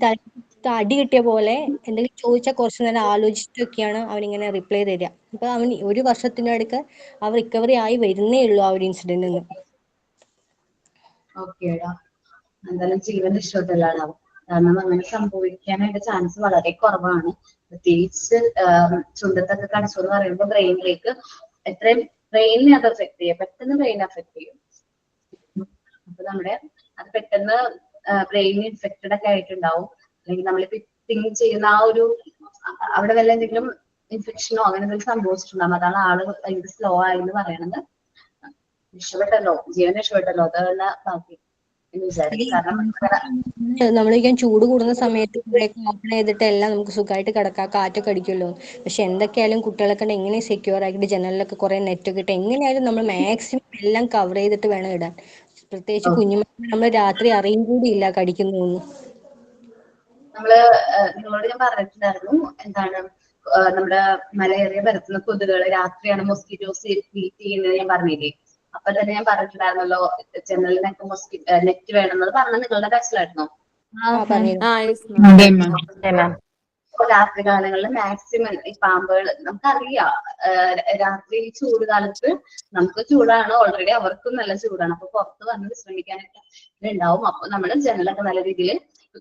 അടി കിട്ടിയ പോലെ എന്തെങ്കിലും ചോദിച്ചാൽ കുറച്ചു നേരം ആലോചിച്ചിട്ടൊക്കെയാണ് അവനിങ്ങനെ റിപ്ലൈ തരിക. ഇപ്പൊ അവൻ 1 വർഷത്തിനടുക്ക് അവൻ റിക്കവറി ആയി വരുന്നേ ഉള്ളൂ ആ ഒരു ഇൻസിഡന്റിൽ നിന്ന്. ഓക്കേടാ, എന്തായാലും ജീവൻ രക്ഷപ്പെട്ടല്ലാണ്. കാരണം അങ്ങനെ സംഭവിക്കാനായിട്ട് ചാൻസ് വളരെ കുറവാണ്. പ്രത്യേകിച്ച് ചുണ്ടത്തൊക്കെ കടിച്ചു എന്ന് പറയുമ്പോൾ ബ്രെയിനിലേക്ക് എത്രയും ബ്രെയിനിനെ അത് എഫക്ട് ചെയ്യും, പെട്ടെന്ന് ബ്രെയിൻ എഫക്ട് ചെയ്യും. അപ്പൊ അത് പെട്ടെന്ന് ബ്രെയിൻ ഇൻഫെക്റ്റഡ് ഒക്കെ ആയിട്ടുണ്ടാവും. അല്ലെങ്കിൽ നമ്മളിപ്പോ തിങ്ക് ചെയ്യുന്ന ആ ഒരു അവിടെ വല്ല എന്തെങ്കിലും ഇൻഫെക്ഷനോ അങ്ങനെ എന്തെങ്കിലും സംഭവിച്ചിട്ടുണ്ടാവും. അതാണ് ആള് ഭയങ്കര സ്ലോ ആയെന്ന് പറയണത്. രക്ഷപ്പെട്ടല്ലോ, ജീവൻ രക്ഷപ്പെട്ടല്ലോ, അതല്ല ബാക്കി. എന്ന് വിചാരിക്കും. കാരണം നമ്മളിങ്ങനെ ചൂട് കൂടുന്ന സമയത്ത് ഇവിടെയൊക്കെ ഓപ്പൺ ചെയ്തിട്ട് എല്ലാം നമുക്ക് സുഖമായിട്ട് കിടക്കാം, കാറ്റൊക്കെ അടിക്കുമല്ലോ. പക്ഷെ എന്തൊക്കെയായാലും കുട്ടികളൊക്കെ എങ്ങനെ സെക്യൂർ ആക്കിയിട്ട് ജനലിലൊക്കെ കുറെ നെറ്റൊക്കെ ഇട്ട് എങ്ങനെയായാലും നമ്മൾ മാക്സിമം എല്ലാം കവർ ചെയ്തിട്ട് വേണം ഇടാൻ. പ്രത്യേകിച്ച് കുഞ്ഞുമക്കൾ നമ്മൾ രാത്രി അറിയും കൂടിയില്ല കടിക്കുന്നൊന്നും. നിങ്ങളോട് ഞാൻ പറഞ്ഞിട്ടുണ്ടായിരുന്നു എന്താണ് നമ്മുടെ മലയേറിയ പരത്തുന്ന കൊതുകുകൾ രാത്രിയാണ് മൊസ്കിറ്റോസ് ഫീറ്റ് ചെയ്യുന്നത് ഞാൻ പറഞ്ഞില്ലേ. അപ്പൊ തന്നെ ഞാൻ പറഞ്ഞിട്ടുണ്ടായിരുന്നല്ലോ ജനലിനൊക്കെ നെറ്റ് വേണമെന്നത് പറഞ്ഞത് നിങ്ങളുടെ ബാച്ചിലായിരുന്നോ? രാത്രി കാലങ്ങളിൽ മാക്സിമം ഈ പാമ്പുകൾ നമുക്കറിയാം. രാത്രി ചൂട് കാലത്ത് നമുക്ക് ചൂടാണ്, ഓൾറെഡി അവർക്കും നല്ല ചൂടാണ്. അപ്പൊ പുറത്ത് വന്ന് വിശ്രമിക്കാനൊക്കെ ഉണ്ടാവും. അപ്പൊ നമ്മൾ ജനലൊക്കെ നല്ല രീതിയിൽ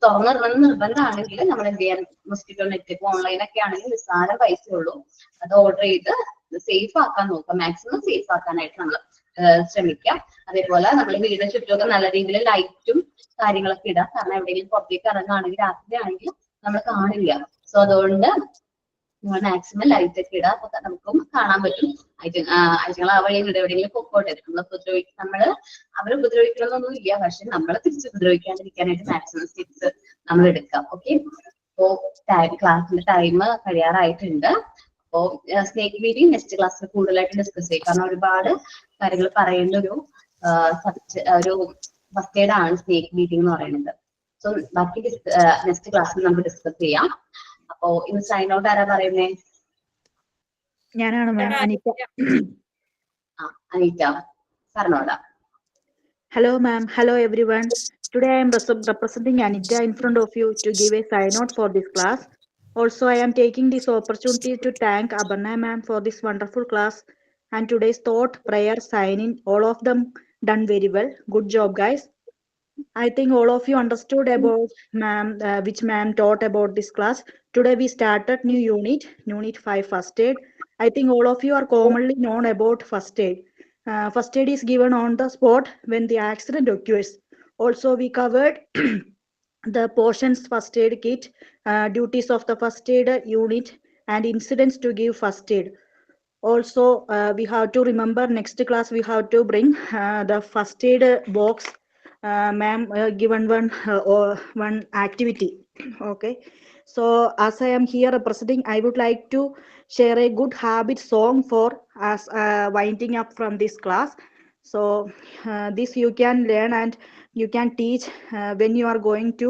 തുറന്നിടണമെന്ന് നിർബന്ധമാണെങ്കിൽ നമ്മൾ എന്ത് ചെയ്യാൻ, മൊസ്കിറ്റോ നെറ്റ് ഇപ്പൊ ഓൺലൈനൊക്കെ ആണെങ്കിൽ നിസ്സാര പൈസയുള്ളൂ. അത് ഓർഡർ ചെയ്ത് സേഫ് ആക്കാൻ നോക്കാം, മാക്സിമം സേഫ് ആക്കാനായിട്ട് നമ്മൾ ശ്രമിക്കാം. അതേപോലെ നമ്മൾ വീടിന് ചുറ്റുമൊക്കെ നല്ല രീതിയിൽ ലൈറ്റും കാര്യങ്ങളൊക്കെ ഇടാം. കാരണം എവിടെയെങ്കിലും പുറത്തേക്ക് ഇറങ്ങുകയാണെങ്കിൽ രാത്രി ആണെങ്കിൽ നമ്മൾ കാണില്ല. സോ അതുകൊണ്ട് നമ്മൾ മാക്സിമം ലൈറ്റ് ഒക്കെ ഇടാം. അപ്പൊ നമുക്കും കാണാൻ പറ്റും. അയച്ചങ്ങൾ ആ വഴി എവിടെയെങ്കിലും പൊക്കോട്ടെ. നമ്മള് അവരെ ഉപദ്രവിക്കണമെന്നൊന്നും ഇല്ല, പക്ഷെ നമ്മളെ തിരിച്ച് ഉപദ്രവിക്കാണ്ടിരിക്കാനായിട്ട് മാക്സിമം സ്റ്റെപ്സ് നമ്മൾ എടുക്കാം. ഓക്കെ, അപ്പോ ക്ലാസ്സിന്റെ ടൈം കഴിയാറായിട്ടുണ്ട്. അപ്പോ സ്നേക്ക് മീറ്റിംഗ് നെക്സ്റ്റ് ക്ലാസ്സിൽ കൂടുതലായിട്ട് ഡിസ്കസ് ചെയ്യും. കാരണം ഒരുപാട് കാര്യങ്ങൾ പറയേണ്ട ഒരു ഫസ്റ്റ് എയ്ഡ് ആണ് സ്നേക്ക് മീറ്റിംഗ് എന്ന് പറയുന്നത്. സോ ബാക്കി നെക്സ്റ്റ് ക്ലാസ്സിൽ നമുക്ക് ഡിസ്കസ് ചെയ്യാം. അപ്പോ ഇന്ന് സൈൻ ഔട്ട് ആരാ പറയുന്നേ? ഞാനാണ് മാം, Anita. Anita പറഞ്ഞോടാ. Hello ma'am, hello everyone. Today I am representing Anita in front of you to give a sign out for this class. Also, I am taking this opportunity to thank Aparna ma'am for this wonderful class and today's thought, prayer, sign-in, all of them done very well. Good job, guys. I think all of you understood about which ma'am taught about this class. Today we started new unit 5 first aid. I think all of you are commonly known about first aid. First aid is given on the spot when the accident occurs. Also we covered the portions first aid kit, duties of the first aid unit and incidents to give first aid. Also we have to remember next class we have to bring the first aid box. Ma'am given one activity. Okay, so as I am here representing, I would like to share a good habit song for us winding up from this class. So this you can learn and you can teach when you are going to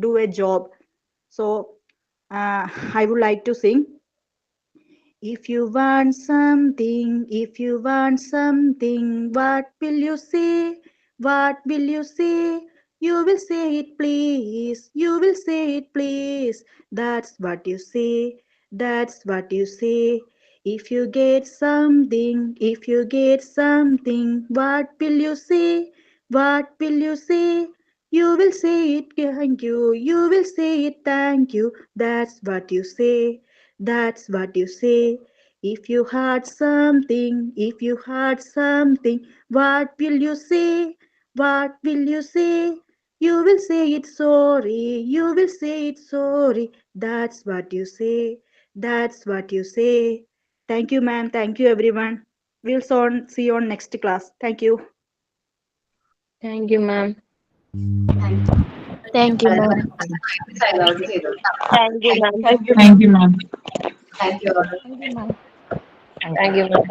do a job. So I would like to sing. If you want something, what will you say? What will you say? You will say it please, you will say it please. That's what you say, that's what you say. If you get something, what will you say? What will you say? You will say it thank you, you will say it thank you. That's what you say, that's what you say. If you had something, what will you say? What will you say? You will say it sorry, you will say it sorry. That's what you say, that's what you say. Thank you ma'am, thank you everyone. We'll see you on next class. Thank you. Thank you ma'am. Thank you ma'am. Thank you ma'am. Thank you ma'am. Thank you ma'am.